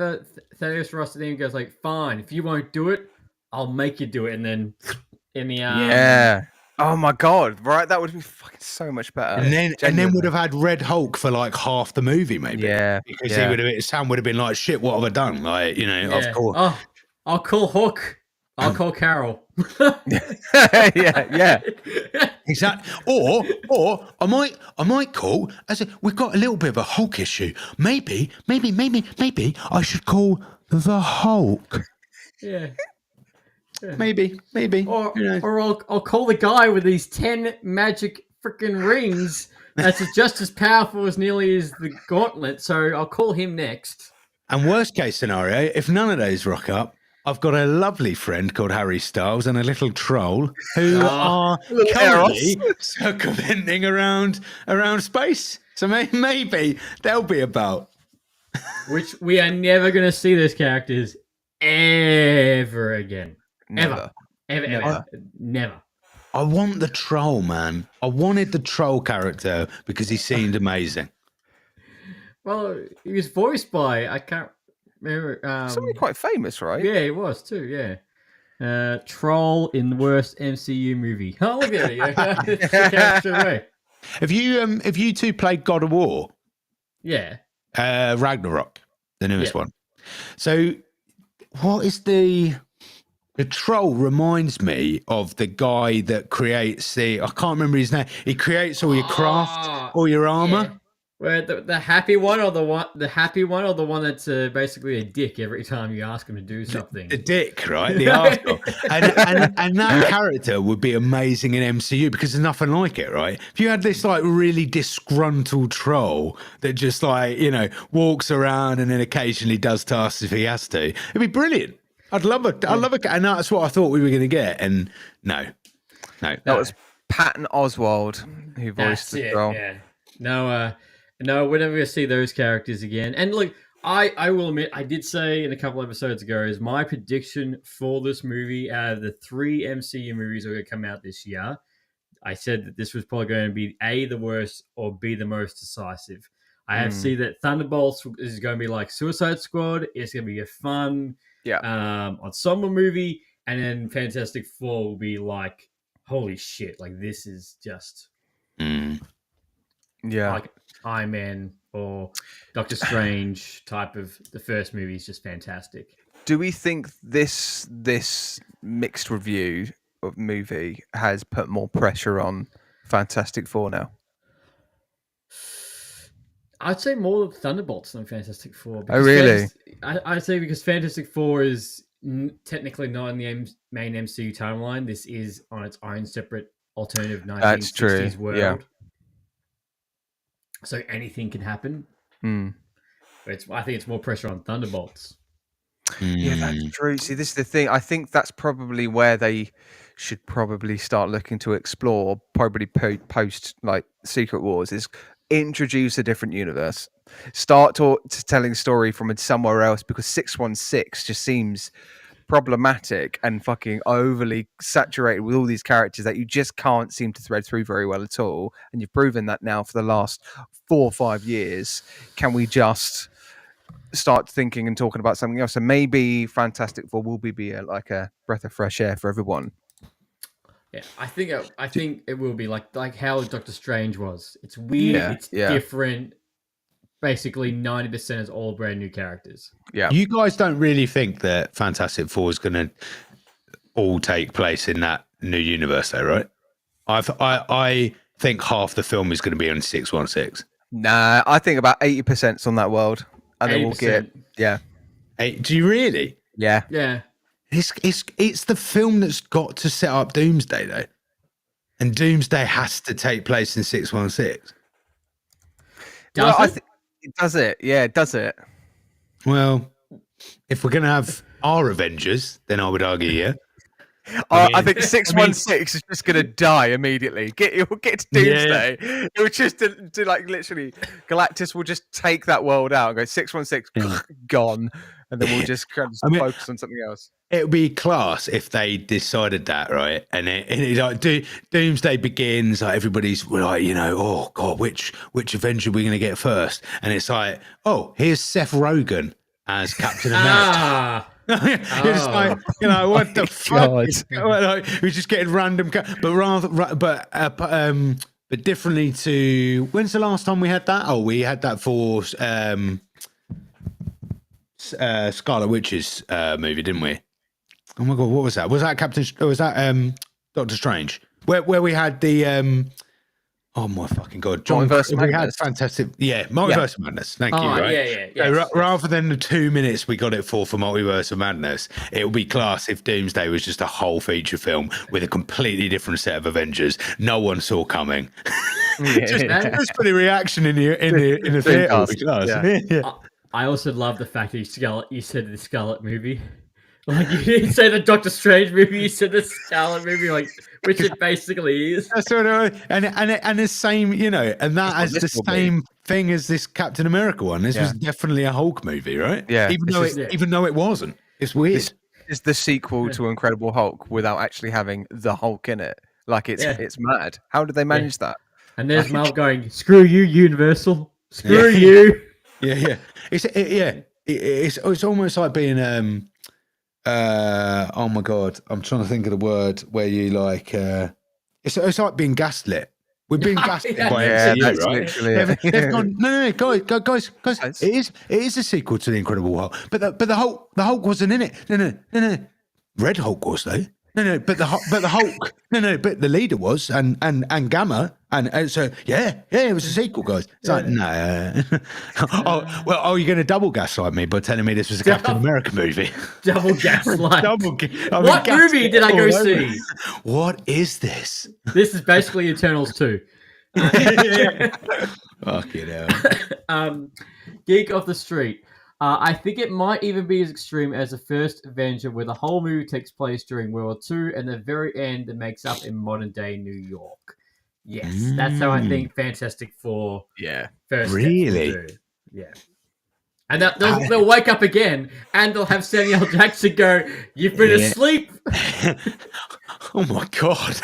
Thaddeus Ross then goes like, fine, if you won't do it, I'll make you do it, and then in the yeah. Oh my god! Right, that would be fucking so much better. And then would have had Red Hulk for like half the movie, maybe. Yeah, because Sam would have been like, "Shit, what have I done?" Like, of course. Oh, I'll call Hook. I'll call Carol. yeah. Exactly. Or I might call. We've got a little bit of a Hulk issue. Maybe I should call the Hulk. Yeah. Maybe. Or I'll call the guy with these 10 magic freaking rings that's just as powerful as nearly as the gauntlet. So I'll call him next. And worst case scenario, if none of those rock up, I've got a lovely friend called Harry Styles and a little troll who are Little currently circumventing around space. So maybe they'll be about. Which we are never going to see those characters ever again. Never. Ever. Never. I want the troll, man. I wanted the troll character because he seemed amazing. Well, he was voiced by, I can't remember. Somebody quite famous, right? Yeah, he was too, yeah. Troll in the worst MCU movie. Oh, look at it. Have you two played God of War? Yeah. Ragnarok, the newest one. So what is the troll reminds me of the guy that creates I can't remember his name. He creates all your craft, all your armor. Yeah. Where the happy one or the one that's basically a dick every time you ask him to do something. The dick, right? The arsehole. and that character would be amazing in MCU because there's nothing like it, right? If you had this like really disgruntled troll that just like, walks around and then occasionally does tasks if he has to, it'd be brilliant. I'd love it. I love it. And that's what I thought we were going to get. And no. That was Patton Oswalt who voiced the troll. Yeah. No, we're never going to see those characters again. And look, I will admit, I did say in a couple episodes ago, is my prediction for this movie, out of the 3 MCU movies that are going to come out this year, I said that this was probably going to be A, the worst, or B, the most decisive. I have seen that Thunderbolts is going to be like Suicide Squad. It's going to be a fun ensemble movie. And then Fantastic Four will be like, holy shit, like this is just... like Iron Man or Doctor Strange type of the first movie is just fantastic. Do we think this mixed review of movie has put more pressure on Fantastic Four now? I'd say more Thunderbolts than Fantastic Four. Oh, really? I'd say because Fantastic Four is technically not in the main MCU timeline. This is on its own separate alternative 1960s world. Yeah. So anything can happen. But I think it's more pressure on Thunderbolts. Yeah, that's true. See, this is the thing. I think that's probably where they should probably start looking to explore, probably post like Secret Wars, is introduce a different universe. Start telling a story from somewhere else, because 616 just seems problematic and fucking overly saturated with all these characters that you just can't seem to thread through very well at all. And you've proven that now for the last 4 or 5 years. Can we just start thinking and talking about something else? And maybe Fantastic Four will be like a breath of fresh air for everyone. Yeah, I think it will be like how Doctor Strange was. It's weird. It's different. Basically, 90% is all brand new characters. Yeah, you guys don't really think that Fantastic Four is going to all take place in that new universe, though, right? I think half the film is going to be on 616. Nah, I think about 80% on that world, and then we'll get Do you really? Yeah. It's the film that's got to set up Doomsday, though, and Doomsday has to take place in 616. Does it? Yeah, does it? Well, if we're going to have our Avengers, then I would argue, yeah. I think 616 is just going to die immediately. We'll get to Doomsday. It will just do like literally, Galactus will just take that world out and go 616 gone, and then we'll just kind of focus on something else. It would be class if they decided that, right? And it like Doomsday begins, like everybody's like, oh god, which Avenger are we going to get first? And it's like, oh, here's Seth Rogen as Captain America. You're just like, what the fuck? We're just getting random, but differently to when's the last time we had that? Oh, we had that for Scarlet Witch's movie, didn't we? Oh my god, what was that? Was that Doctor Strange? Where we had the Oh my fucking god, John! Multiverse We had Madness. fantastic, Multiverse of Madness. Thank you. Oh, Right? yeah. So rather than the 2 minutes we got it for Multiverse of Madness, it would be class if Doomsday was just a whole feature film with a completely different set of Avengers no one saw coming. Just for the reaction in the theater would be class. Yeah. I also love the fact that you said the Scarlet movie. Like, you didn't say the Doctor Strange movie, you said the Scarlet movie, like, which it basically is. That's what and the same, and that has the same thing as this Captain America one. This was definitely a Hulk movie, right? Yeah. Even though it wasn't. It's weird. This is the sequel to Incredible Hulk without actually having the Hulk in it. Like, it's mad. How did they manage that? And there's Marvel going, screw you, Universal. Screw you. Yeah. It's almost like being oh my god, I'm trying to think of the word where you like it's like being gaslit. We've been gaslit by MCU, that's right? literally it. They've gone, no, guys, it is a sequel to the Incredible Hulk, but the Hulk wasn't in it. No, Red Hulk was though. No, but the Hulk. No, but the leader was, and Gamma, and so it was a sequel, guys. It's like no. You're going to double gaslight me by telling me this was a Captain America movie? Double gaslight. What movie did I go see? What is this? This is basically Eternals 2. Fucking hell. Geek off the street. I think it might even be as extreme as the first Avenger, where the whole movie takes place during World War II, and the very end it makes up in modern day New York. Yes, that's how I think Fantastic Four. First really. Yeah. And they'll wake up again, and they'll have Samuel Jackson go, "You've been asleep." Oh my god!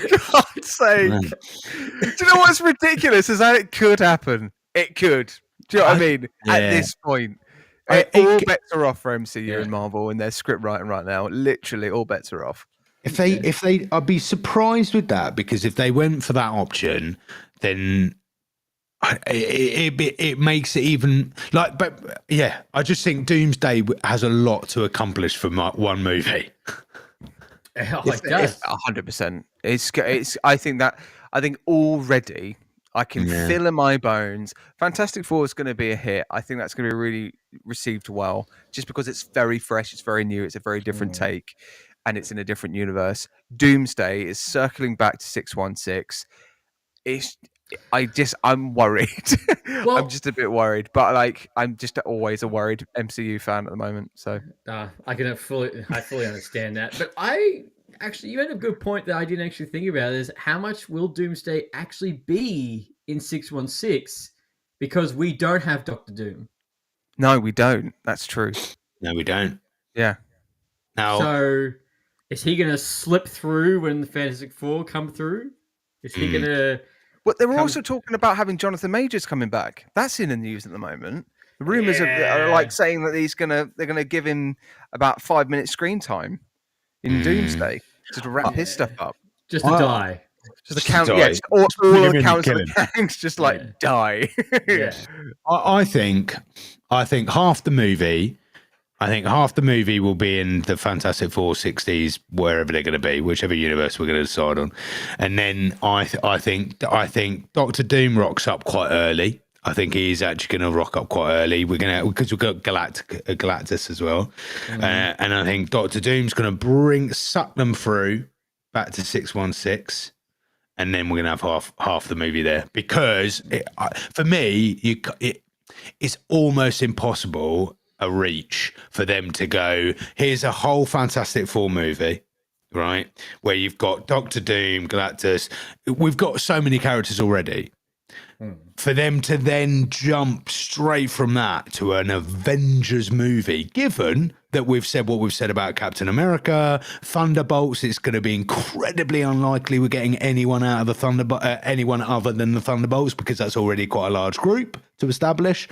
God's sake! Do you know what's ridiculous? Is that it could happen. It could. Do you know what I mean? At this point. All bets are off for MCU and Marvel in their script writing right now. Literally, all bets are off. If they, I'd be surprised with that, because if they went for that option, then it makes it even like. But yeah, I just think Doomsday has a lot to accomplish for one movie. It does 100%. I think already. I can feel in my bones. Fantastic Four is going to be a hit. I think that's going to be really received well, just because it's very fresh, it's very new, it's a very different take, and it's in a different universe. Doomsday is circling back to 616. I'm worried. Well, I'm just a bit worried, but I'm just always a worried MCU fan at the moment. So I fully understand that, but you made a good point that I didn't actually think about, is how much will Doomsday actually be in 616, because we don't have Doctor Doom. No, we don't. That's true. No, we don't. Yeah. Now, so is he going to slip through when the Fantastic Four come through? Is he going to... But they were also talking about having Jonathan Majors coming back. That's in the news at the moment. The rumors are saying that they're gonna give him about 5 minutes screen time in Doomsday to wrap his stuff up. Just to die. Just to count, all the counts of the gangs just die. Yeah. I think half the movie. I think half the movie will be in the Fantastic Four 60s, wherever they're going to be, whichever universe we're going to decide on. And then I think Doctor Doom rocks up quite early. I think he's actually going to rock up quite early. Because we've got Galactus as well, and I think Doctor Doom's going to suck them through back to 616, and then we're going to have half the movie there. Because for me, it's almost impossible a reach for them to go, here's a whole Fantastic Four movie, right, where you've got Doctor Doom, Galactus. We've got so many characters already. For them to then jump straight from that to an Avengers movie, given that we've said what we've said about Captain America, Thunderbolts, it's going to be incredibly unlikely we're getting anyone out of the anyone other than the Thunderbolts, because that's already quite a large group to establish.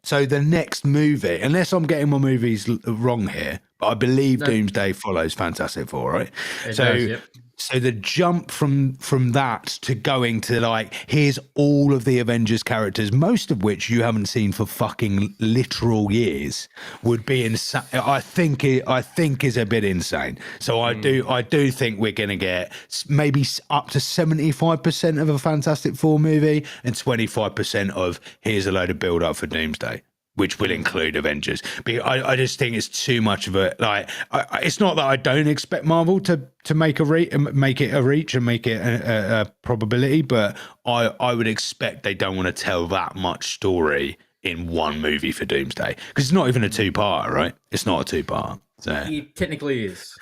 So the next movie, unless I'm getting my movies wrong here, but I believe Doomsday follows Fantastic Four, right? It does, yep. So the jump from that to going to like, here's all of the Avengers characters, most of which you haven't seen for fucking literal years, would be insane. I think is a bit insane. So I do think we're going to get maybe up to 75% of a Fantastic Four movie and 25% of here's a load of build up for Doomsday, which will include Avengers. But I just think it's too much of a like. It's not that I don't expect Marvel to make make it a reach and make it a probability, but I would expect they don't want to tell that much story in one movie for Doomsday, because it's not even a two-parter, right? It's not a two-part. So It technically is.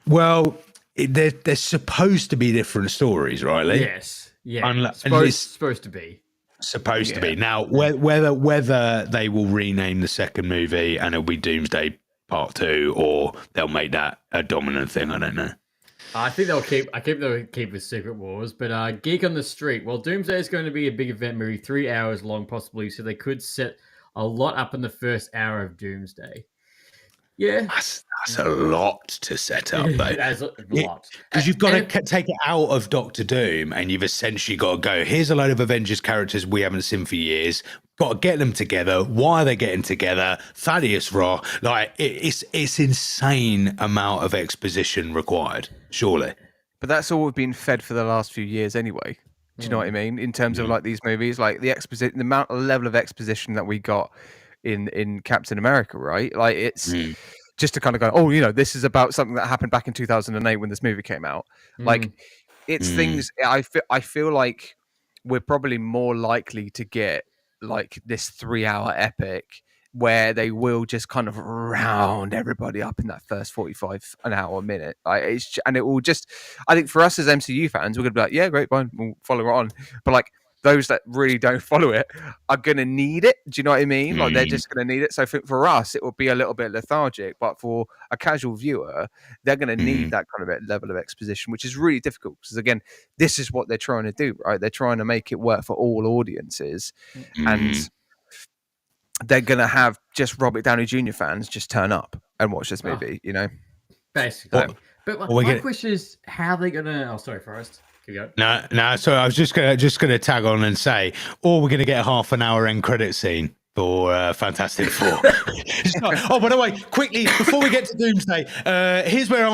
well, they're supposed to be different stories, right, Lee? Yes. Yeah. Supposed to be. Supposed to be. Now, whether they will rename the second movie and it'll be Doomsday Part 2, or they'll make that a dominant thing, I don't know. I think they'll keep with Secret Wars, but Geek on the Street. Well, Doomsday is going to be a big event movie, 3 hours long possibly, so they could set a lot up in the first hour of Doomsday. Yeah, that's a lot to set up, though. That's a lot, because you've got to take it out of Doctor Doom, and you've essentially got to go, here's a load of Avengers characters we haven't seen for years. Got to get them together. Why are they getting together? Thaddeus Ross, like it's insane amount of exposition required, surely. But that's all we've been fed for the last few years anyway. Do you know what I mean? In terms of like these movies, like the level of exposition that we got in Captain America, right? Like it's just to kind of go, oh, you know, this is about something that happened back in 2008 when this movie came out. Like it's things. I feel like we're probably more likely to get like this 3-hour epic where they will just kind of round everybody up in that first 45 an hour minute. And it will just, I think for us as MCU fans, we're gonna be like, yeah, great, fine, we'll follow it on. But like those that really don't follow it are gonna need it. Do you know what I mean? Like they're just gonna need it. So for us, it will be a little bit lethargic, but for a casual viewer, they're gonna need that kind of level of exposition, which is really difficult because again, this is what they're trying to do, right? They're trying to make it work for all audiences, and they're gonna have just Robert Downey Jr. fans just turn up and watch this movie, you know. Basically. But my question is, how are they gonna? Oh, sorry, Forrest. No. So I was just gonna tag on and say, or we're gonna get a half an hour end credit scene for Fantastic Four. Oh, by the way, quickly before we get to Doomsday, here's where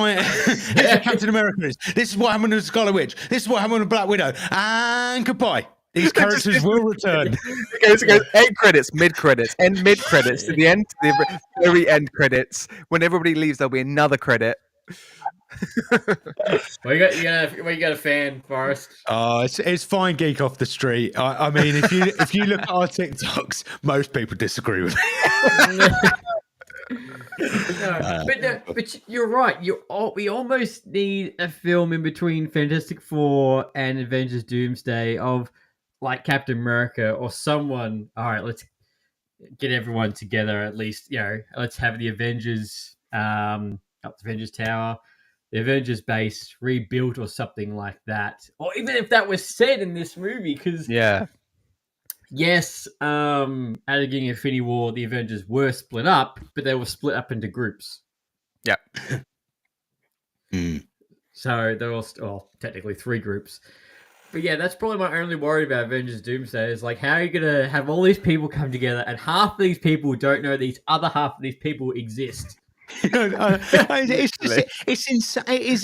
Captain America is. This is what happened to Scarlet Witch. This is what happened to Black Widow. And goodbye. These characters will return. It goes end credits, mid credits, and mid credits to the end, the very end credits. When everybody leaves, there'll be another credit. Well, you got a fan, Forrest. It's fine, Geek Off the Street. I mean, if you look at our TikToks, most people disagree with me. But you're right. We almost need a film in between Fantastic Four and Avengers Doomsday of like Captain America or someone. All right, let's get everyone together at least. You know, let's have the Avengers up the Avengers Tower, the Avengers base rebuilt or something like that. Or even if that was said in this movie, because yes, at the beginning of Infinity War, the Avengers were split up, but they were split up into groups. Yeah. So they're all technically 3 groups. But yeah, that's probably my only worry about Avengers Doomsday is like, how are you going to have all these people come together and half of these people don't know these other half of these people exist? It is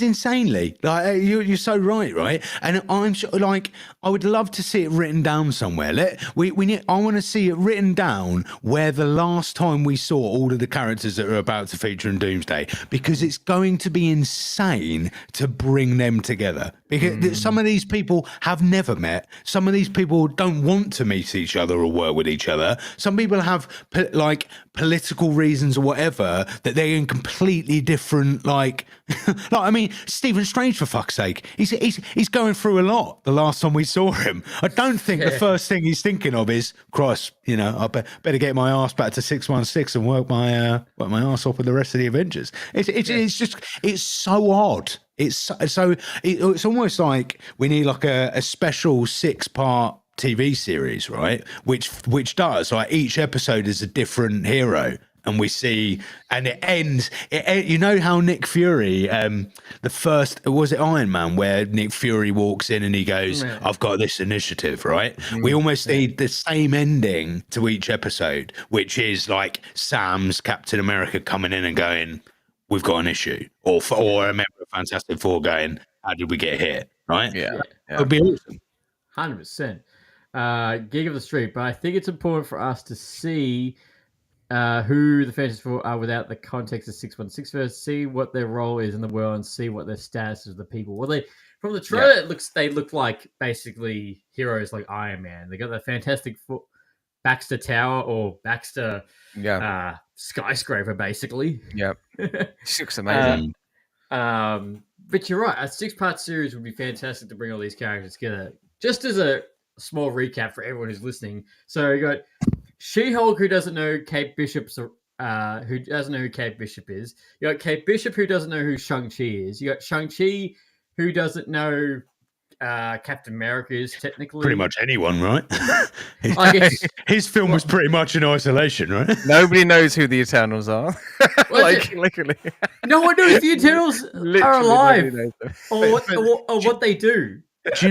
insanely like you're so right, and I'm sure, like I would love to see it written down somewhere. I want to see it written down where the last time we saw all of the characters that are about to feature in Doomsday, because it's going to be insane to bring them together, because some of these people have never met, some of these people don't want to meet each other or work with each other, some people have political reasons or whatever that they're in completely different I mean, Stephen Strange, for fuck's sake, he's going through a lot the last time we saw him. I don't think the first thing he's thinking of is, Christ, you know, I better get my ass back to 616 and work my ass off with the rest of the Avengers. It's so odd. It's almost like we need like a special 6-part TV series, right? Which does, like, each episode is a different hero. and we see, and it ends. You know how Nick Fury, the first, was it Iron Man, where Nick Fury walks in and he goes, "I've got this initiative," right? We almost need the same ending to each episode, which is like Sam's Captain America coming in and going, "We've got an issue," or a member of Fantastic Four going, "How did we get here?" Right? Yeah. It would be awesome. 100%. Gig of the street, but I think it's important for us to see who the Fantastic Four are without the context of 616 first, see what their role is in the world, and see what their status is of the people. Well, from the trailer, they look like basically heroes like Iron Man. They got the Fantastic Four, Baxter Tower or Baxter skyscraper, basically. Yep. She looks amazing. But you're right. A 6-part series would be fantastic to bring all these characters together. Just as a small recap for everyone who's listening. So you got She-Hulk, who doesn't know Kate Bishop's, who doesn't know who Kate Bishop is. You got Kate Bishop, who doesn't know who Shang-Chi is. You got Shang-Chi, who doesn't know Captain America is technically. Pretty much anyone, right? I guess, His film was pretty much in isolation, right? Nobody knows who the Eternals are. Literally. No one knows the Eternals are alive or what they do. Do you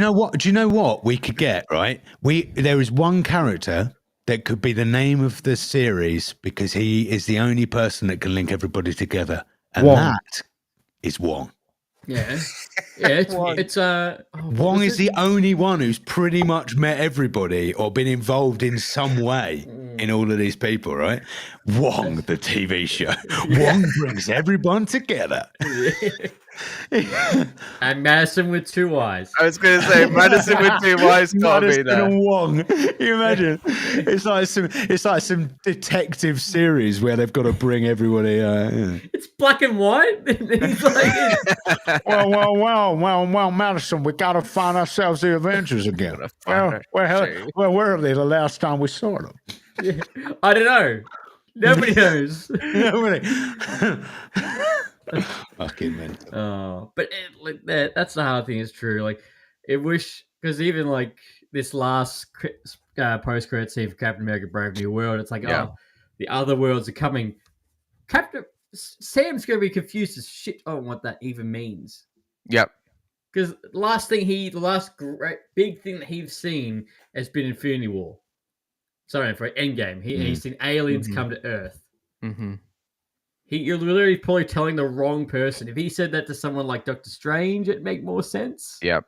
know what? We could get, right? There is one character that could be the name of the series because he is the only person that can link everybody together, and that is Wong. Yeah, it's Wong is the only one who's pretty much met everybody or been involved in some way in all of these people, right? Wong, the TV show. Wong brings everyone together. And Madison with 2 eyes. I was going to say Madison with 2 eyes can't be there. And Wong. Can you imagine? It's like some detective series where they've got to bring everybody. It's black and white. He's like, well, Madison, we got to find ourselves the Avengers again. Where were they the last time we saw them? Yeah, I don't know. Nobody knows. Nobody. Fucking mental. Oh, but that's the hard thing. Is true. Like, it wish because even like this last post-credit scene for Captain America: Brave New World, it's like, the other worlds are coming. Sam's gonna be confused as shit on what that even means. Yep. Because the last great big thing that he's seen has been Infinity War. Sorry, for Endgame. He's seen aliens come to Earth. Mm-hmm. You're literally probably telling the wrong person. If he said that to someone like Doctor Strange, it'd make more sense. Yep.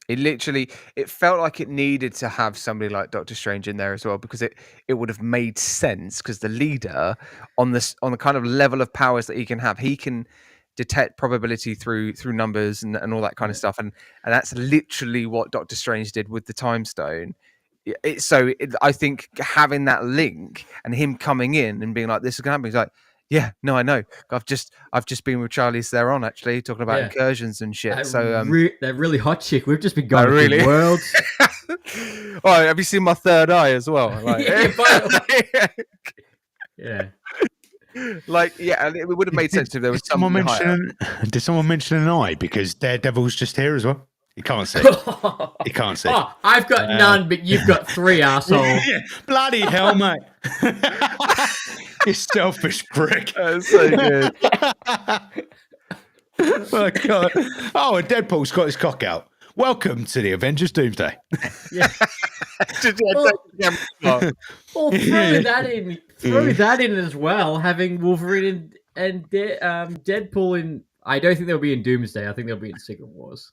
It felt like it needed to have somebody like Doctor Strange in there as well, because it would have made sense, because the leader on the kind of level of powers that he can detect probability through numbers and all that kind of stuff. And that's literally what Doctor Strange did with the Time Stone. I think having that link and him coming in and being like, this is going to happen, he's like, yeah, no, I know. I've just been with Charlize Theron actually talking about incursions and shit. That really hot chick. We've just been going through worlds. Oh, have you seen my third eye as well? Like, yeah. Like, it would have made sense if there was Did someone mention an eye? Because Daredevil's just here as well. You can't see. You can't see. Oh, I've got none, but you've got 3, arsehole. Yeah, bloody hell, mate. You selfish prick. That's so good. Oh, God. Oh, and Deadpool's got his cock out. Welcome to the Avengers Doomsday. Yeah. Throw that in as well, having Wolverine and Deadpool in. I don't think they'll be in Doomsday. I think they'll be in Secret Wars.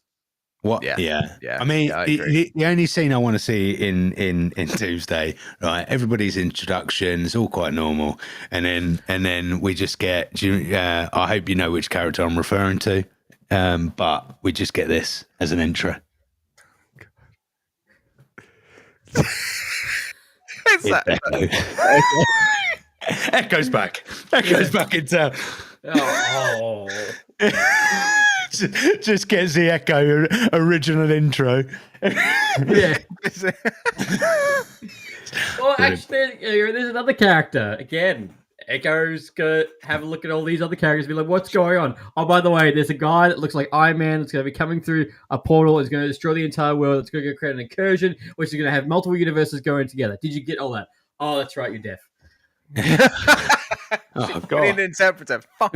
What? Yeah. I mean, the only scene I want to see in Doomsday, right? Everybody's introductions, all quite normal, and then we just get. I hope you know which character I'm referring to, but we just get this as an intro. Echo's back. Echo's back in town. Oh. Just gets the Echo original intro. Yeah. Well, actually, there's another character. Again, Echo's gonna have a look at all these other characters and be like, what's going on? Oh, by the way, there's a guy that looks like Iron Man that's going to be coming through a portal. It's going to destroy the entire world. It's going to create an incursion, which is going to have multiple universes going together. Did you get all that? Oh, that's right. You're deaf. Oh We need an god. interpreter. Fuck.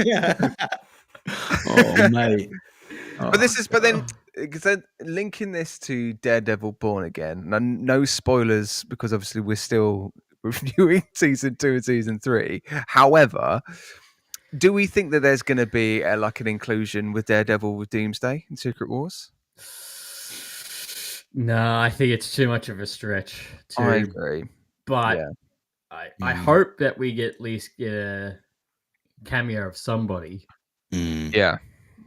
Yeah. Oh mate. But this is, but then, because then linking this to Daredevil Born Again, and no spoilers because obviously we're still reviewing season 2 and season 3. However, do we think that there's going to be like an inclusion with Daredevil with Doomsday in Secret Wars? No, I think it's too much of a stretch. I agree. But Yeah. I hope that we get at least get a cameo of somebody Yeah.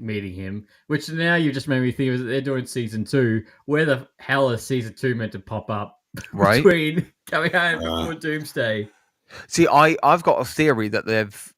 meeting him. Which now you just made me think of they're doing season 2. Where the hell is season 2 meant to pop up Right. between coming home before Doomsday? See, I've got a theory that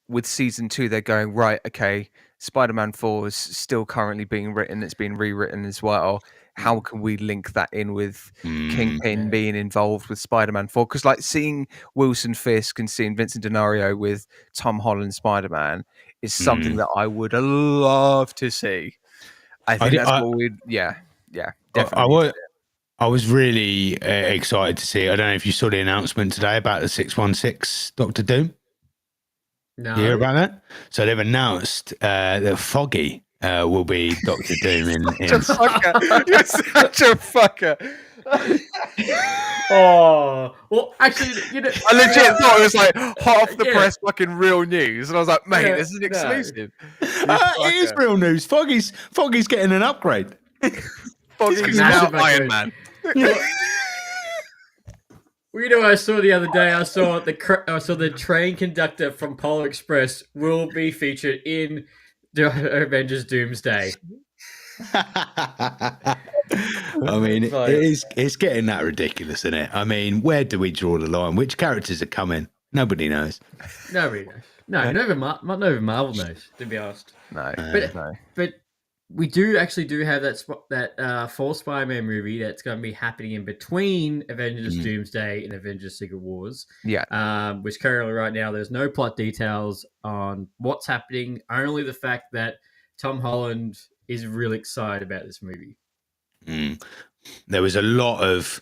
with season 2, they're going, right, okay, Spider-Man 4 is still currently being written. It's been rewritten as well. How can we link that in with Kingpin being involved with Spider-Man 4? Because like seeing Wilson Fisk and seeing Vincent D'Onofrio with Tom Holland Spider-Man is something that I would love to see. I think that's what we'd, definitely. I was really excited to see it. I don't know if you saw the announcement today about the 616 Doctor Doom. No. You hear about that? So they've announced that Foggy will be Doctor Doom in You're such a fucker. Oh, well, actually, I legit thought it was like hot off the press fucking real news. And I was like, mate, this is an exclusive. It is real news. Foggy's getting an upgrade. Foggy's now Massive Iron upgrade. Man. Well, I saw the other day. I saw the train conductor from Polar Express will be featured in the Avengers Doomsday. I mean, it's getting that ridiculous, isn't it? I mean, where do we draw the line? Which characters are coming? Nobody knows. Nobody knows. No, not even Marvel knows, to be honest. No, But we do have that fourth Spider-Man movie that's going to be happening in between Avengers Doomsday and Avengers Secret Wars. Yeah. Which currently right now there's no plot details on what's happening, only the fact that Tom Holland is really excited about this movie. There was a lot of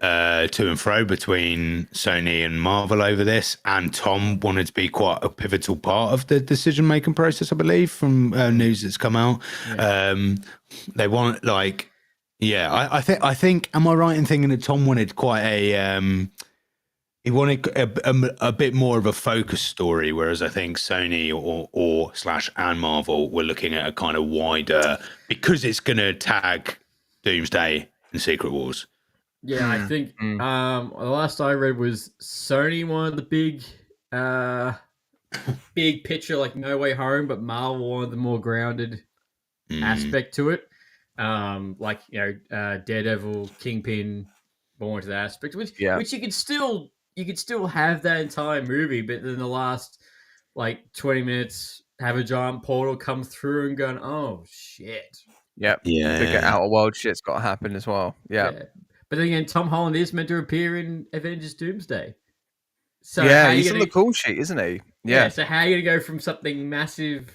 to and fro between Sony and Marvel over this, and Tom wanted to be quite a pivotal part of the decision-making process, I believe, from news that's come out. They want I think am I right in thinking that Tom wanted quite he wanted a bit more of a focus story, whereas I think Sony and Marvel were looking at a kind of wider, because it's going to tag Doomsday and Secret Wars. Yeah, I think the last I read was Sony wanted the big picture, like No Way Home, but Marvel wanted the more grounded aspect to it. Daredevil, Kingpin, more into that aspect, which you could still have that entire movie, but then the last 20 minutes have a giant portal come through and going, oh shit. Yep. Yeah. Bigger outer world shit's got to happen as well. Yeah. But then again, Tom Holland is meant to appear in Avengers Doomsday. So he's on the call sheet, isn't he? Yeah. So how are you going to go from something massive,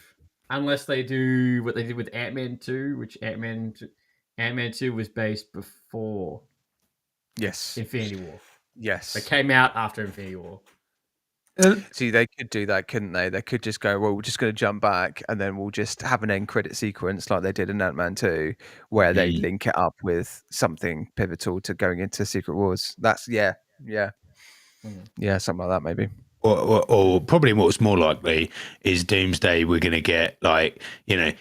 unless they do what they did with Ant-Man 2, which Ant-Man 2 was based before Infinity War. Yes. It came out after Infinity War. See, they could do that, couldn't they? They could just go, well, we're just going to jump back and then we'll just have an end credit sequence like they did in Ant-Man 2, where they link it up with something pivotal to going into Secret Wars. That's, something like that maybe. Or probably what's more likely is Doomsday. We're going to get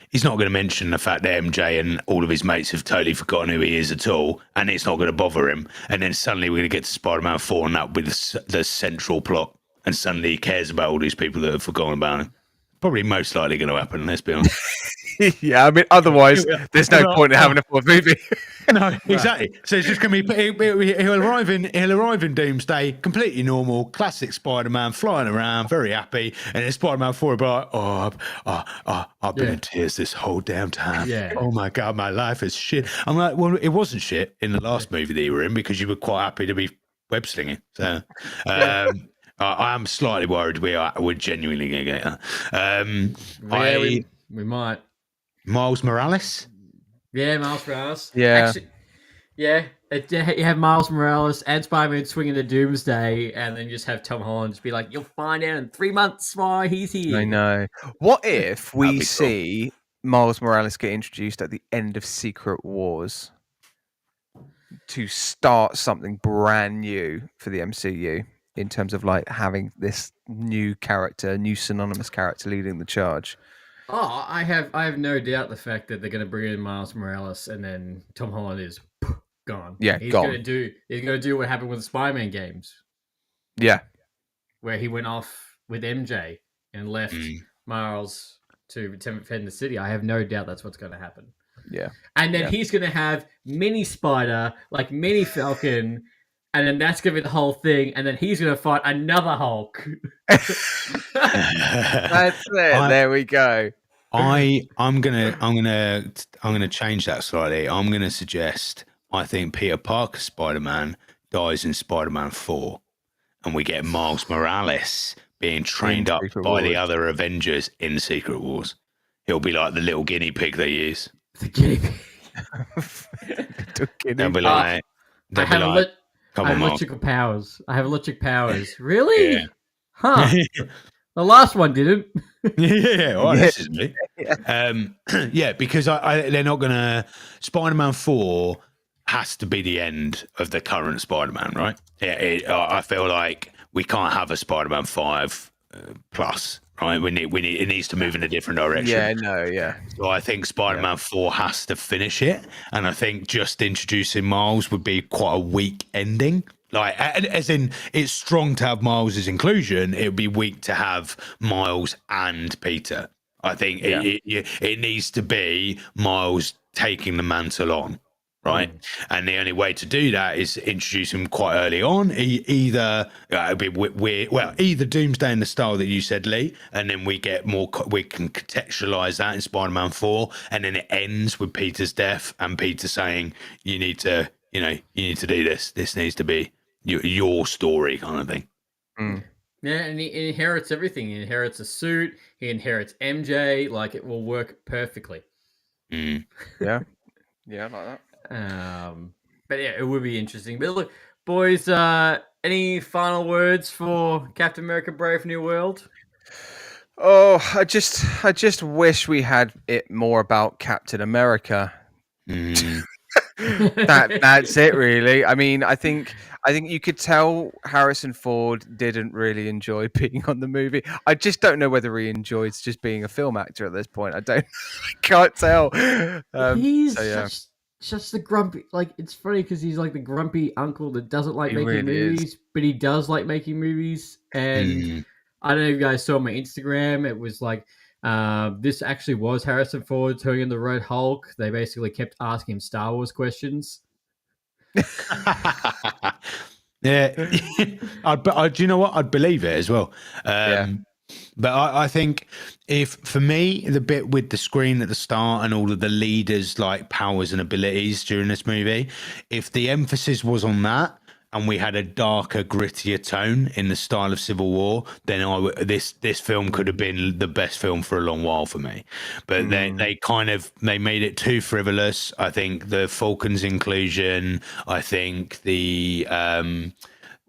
he's not going to mention the fact that MJ and all of his mates have totally forgotten who he is at all, and it's not going to bother him. And then suddenly we're going to get to Spider-Man 4, and that will be the central plot. And suddenly he cares about all these people that have forgotten about him. Probably most likely going to happen, let's be honest. Yeah, I mean, otherwise, there's no point in having a fourth movie. No, exactly. So it's just going to be he'll arrive in Doomsday, completely normal, classic Spider-Man, flying around, very happy, and then Spider-Man 4 will be like, I've been in tears this whole damn time. Yeah. Oh my god, my life is shit. I'm like, well, it wasn't shit in the last movie that you were in because you were quite happy to be web slinging. So. I am slightly worried we're genuinely going to get that. We might. Miles Morales? Yeah, Miles Morales. Yeah. Actually, Yeah, you have Miles Morales and Spider-Man swinging the Doomsday, and then just have Tom Holland just be like, "You'll find out in 3 months why he's here." I know. What if we be cool. see Miles Morales get introduced at the end of Secret Wars to start something brand new for the MCU in terms of like having this new character, new synonymous character leading the charge? Oh, I have no doubt the fact that they're going to bring in Miles Morales, and then Tom Holland is gone. Yeah, he's gone. He's going to do what happened with the Spider-Man games, Yeah. where he went off with MJ and left Miles to defend the city. I have no doubt that's what's going to happen. Yeah. And then he's going to have Mini Spider, like Mini Falcon, and then that's going to be the whole thing. And then he's going to fight another Hulk. That's it. There we go. I'm gonna change that slightly. I'm gonna suggest I think Peter Parker Spider-Man dies in Spider-Man 4, and we get Miles Morales being trained up Secret by the Wars. other Avengers in Secret Wars. He'll be like the little guinea pig they use. The guinea pig. They'll be like, I have come I on, have Miles. electrical powers. I have electric powers. Really? Yeah. Huh. The last one didn't. Yeah, all right, this is me. Yeah, because they're not gonna. Spider-Man 4 has to be the end of the current Spider-Man, right? Yeah, I feel like we can't have a Spider-Man 5 plus, right? We need. It needs to move in a different direction. Yeah, no, yeah. So I think Spider-Man 4 has to finish it, and I think just introducing Miles would be quite a weak ending. Like, as in, it's strong to have Miles's inclusion. It would be weak to have Miles and Peter. I think it needs to be Miles taking the mantle on, right? And the only way to do that is introduce him quite early on. Either it'd be weird. Well, either Doomsday in the style that you said, Lee, and then we get more. We can contextualize that in Spider-Man 4, and then it ends with Peter's death and Peter saying, "You need to, you need to do this. This needs to be your story," kind of thing. Yeah, and he inherits everything. He inherits a suit. He inherits MJ. Like, it will work perfectly. Yeah, like that. But yeah, it would be interesting. But look, boys, any final words for Captain America: Brave New World? Oh, I just wish we had it more about Captain America. That's it, really. I mean, I think you could tell Harrison Ford didn't really enjoy being on the movie. I just don't know whether he enjoys just being a film actor at this point. I can't tell. He's so, yeah. just the grumpy. Like, it's funny because he's like the grumpy uncle that doesn't like He making really movies, but he does like making movies. And I don't know if you guys saw my Instagram. It was like, this actually was Harrison Ford turning in the Red Hulk. They basically kept asking him Star Wars questions. Yeah, do you know what? I'd believe it as well. But I think if, for me, the bit with the screen at the start and all of the leaders' like powers and abilities during this movie, if the emphasis was on that and we had a darker, grittier tone in the style of Civil War, then this film could have been the best film for a long while for me. But they made it too frivolous. I think the Falcon's inclusion, I think the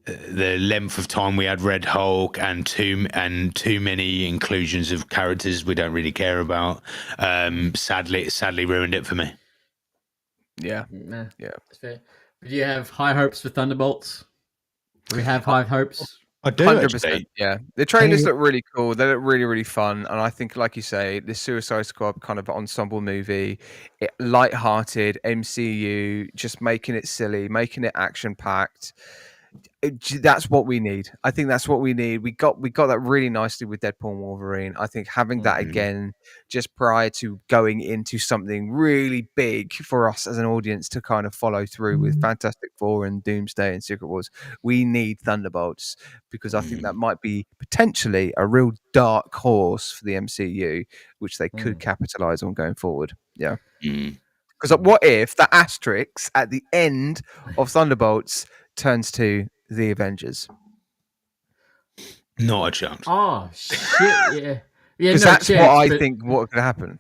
length of time we had Red Hulk and too many inclusions of characters we don't really care about, sadly ruined it for me. Yeah. Nah, Yeah. that's fair. But do you have high hopes for Thunderbolts? Do we have high hopes? I do 100%. actually. Yeah, the trailers look really cool. They look really, really fun, and I think, like you say, this Suicide Squad kind of ensemble movie, light-hearted MCU, just making it silly, making it action-packed. That's what we need. I think that's what we need. We got that really nicely with Deadpool and Wolverine. I think having that again just prior to going into something really big for us as an audience to kind of follow through with Fantastic Four and Doomsday and Secret Wars, we need Thunderbolts, because I think that might be potentially a real dark horse for the MCU, which they could capitalize on going forward. Yeah. Because what if the asterisk at the end of Thunderbolts turns to the Avengers? Not a chance. Oh shit! Yeah, Because no that's chance, what I but- think what could happen.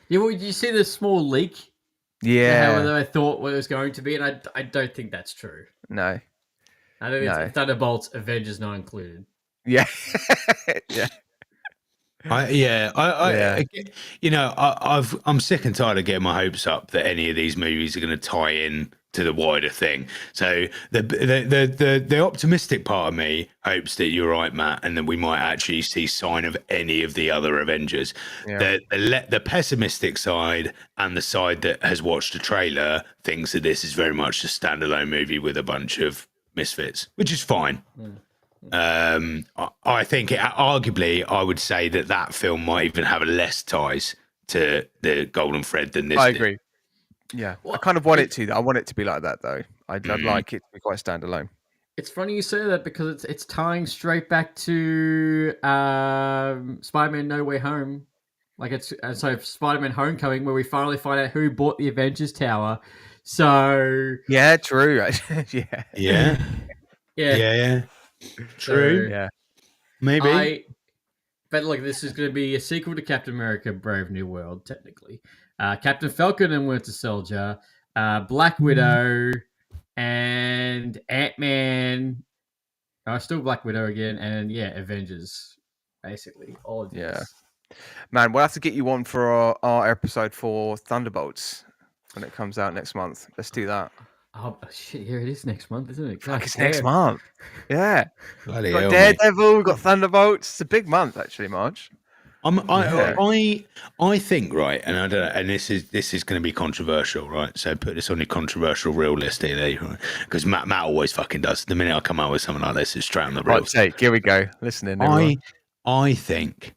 Yeah, well, did you see the small leak Yeah. How I thought what it was going to be, and I don't think that's true. No. I don't think it's Thunderbolts, Avengers not included. Yeah. Yeah. I'm sick and tired of getting my hopes up that any of these movies are going to tie in to the wider thing. So the optimistic part of me hopes that you're right, Matt, and that we might actually see sign of any of the other Avengers. Yeah. The pessimistic side and the side that has watched the trailer thinks that this is very much a standalone movie with a bunch of misfits, which is fine. I think arguably I would say that film might even have less ties to the Golden Thread than this. I agree. Yeah, well, I kind of want it to. I want it to be like that, though. I'd like it to be quite standalone. It's funny you say that because it's tying straight back to Spider-Man: No Way Home. Like it's so Spider-Man: Homecoming, where we finally find out who bought the Avengers Tower. So yeah, true. Yeah. True. So, yeah. Maybe. But look, this is going to be a sequel to Captain America: Brave New World, technically. Captain Falcon and Winter Soldier, Black Widow, and Ant-Man. Still Black Widow again, and Avengers, basically all of these. Yeah, man, we'll have to get you on for our episode for Thunderbolts when it comes out next month. Let's do that. Oh shit! Here it is next month, isn't it? Fuck, it's next month. Yeah, Bloody got hell, Daredevil, we've got Thunderbolts. It's a big month, actually, Marge. I think, right, and I don't know, and this is going to be controversial, right? So put this on your controversial real list here, right? Because Matt always fucking does. The minute I come out with something like this, it's straight on the real. Right, take. Here we go. Listening, everyone. I think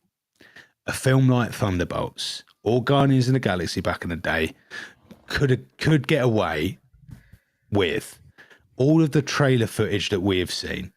a film like Thunderbolts or Guardians of the Galaxy back in the day could get away with all of the trailer footage that we have seen.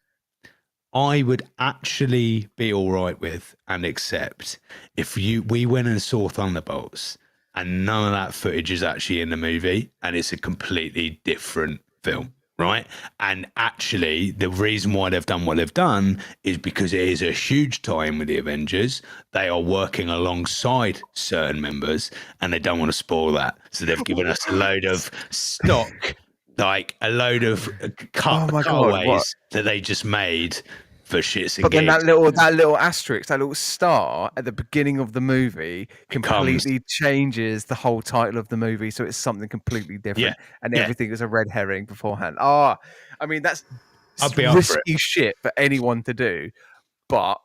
I would actually be all right with and accept if we went and saw Thunderbolts and none of that footage is actually in the movie and it's a completely different film, right? And actually, the reason why they've done what they've done is because it is a huge tie-in with the Avengers. They are working alongside certain members and they don't want to spoil that. So they've given us a load of stock, like a load of cutaways that they just made for shits and but then gigs. that little asterisk, that little star at the beginning of the movie completely changes the whole title of the movie, so it's something completely different, and everything is a red herring beforehand. I mean that's risky shit for anyone to do, but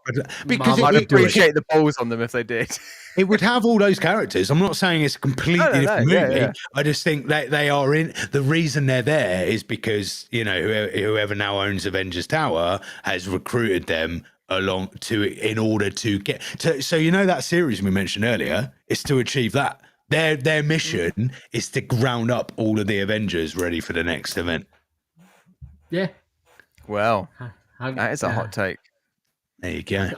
because I'd appreciate the balls on them if they did. It would have all those characters. I'm not saying it's a completely different movie. Yeah. I just think that they are in. The reason they're there is because, you know, whoever now owns Avengers Tower has recruited them along in order to get to. So, you know, that series we mentioned earlier is to achieve that. Their mission is to ground up all of the Avengers ready for the next event. Yeah. Well, that is a hot take. There you go.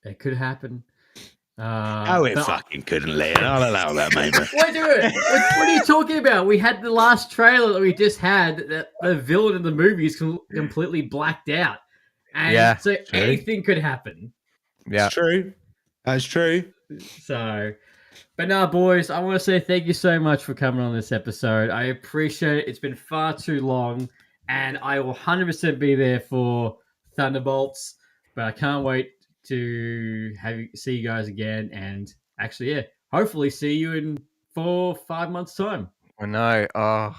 It could happen. It fucking couldn't, Leon. I'll allow that, mate. What are you talking about? We had the last trailer that we just had that the villain in the movie is completely blacked out. And so anything could happen. Yeah. It's true. That's true. So, but no, boys, I want to say thank you so much for coming on this episode. I appreciate it. It's been far too long, and I will 100% be there for Thunderbolts, but I can't wait to see you guys again, and actually, hopefully see you in 4 or 5 months' time. I know. Oh,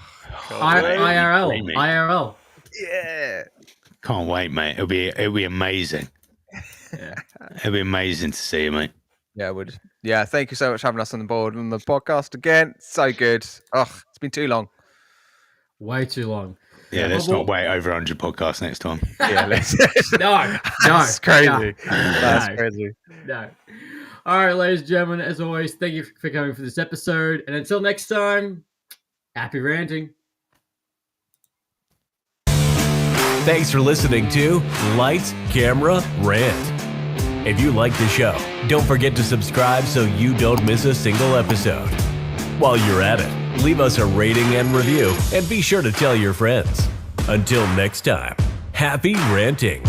IRL. Yeah. Can't wait, mate. It'll be amazing. Yeah. It'll be amazing to see you, mate. Yeah, it would. Yeah, thank you so much for having us on the board on the podcast again. So good. Oh, it's been too long. Way too long. Yeah, let's not wait over 100 podcasts next time. Yeah, let's. No. That's crazy. That's crazy. No. All right, ladies and gentlemen, as always, thank you for coming for this episode. And until next time, happy ranting. Thanks for listening to Lights, Camera, Rant. If you like the show, don't forget to subscribe so you don't miss a single episode. While you're at it, leave us a rating and review, and be sure to tell your friends. Until next time, happy ranting.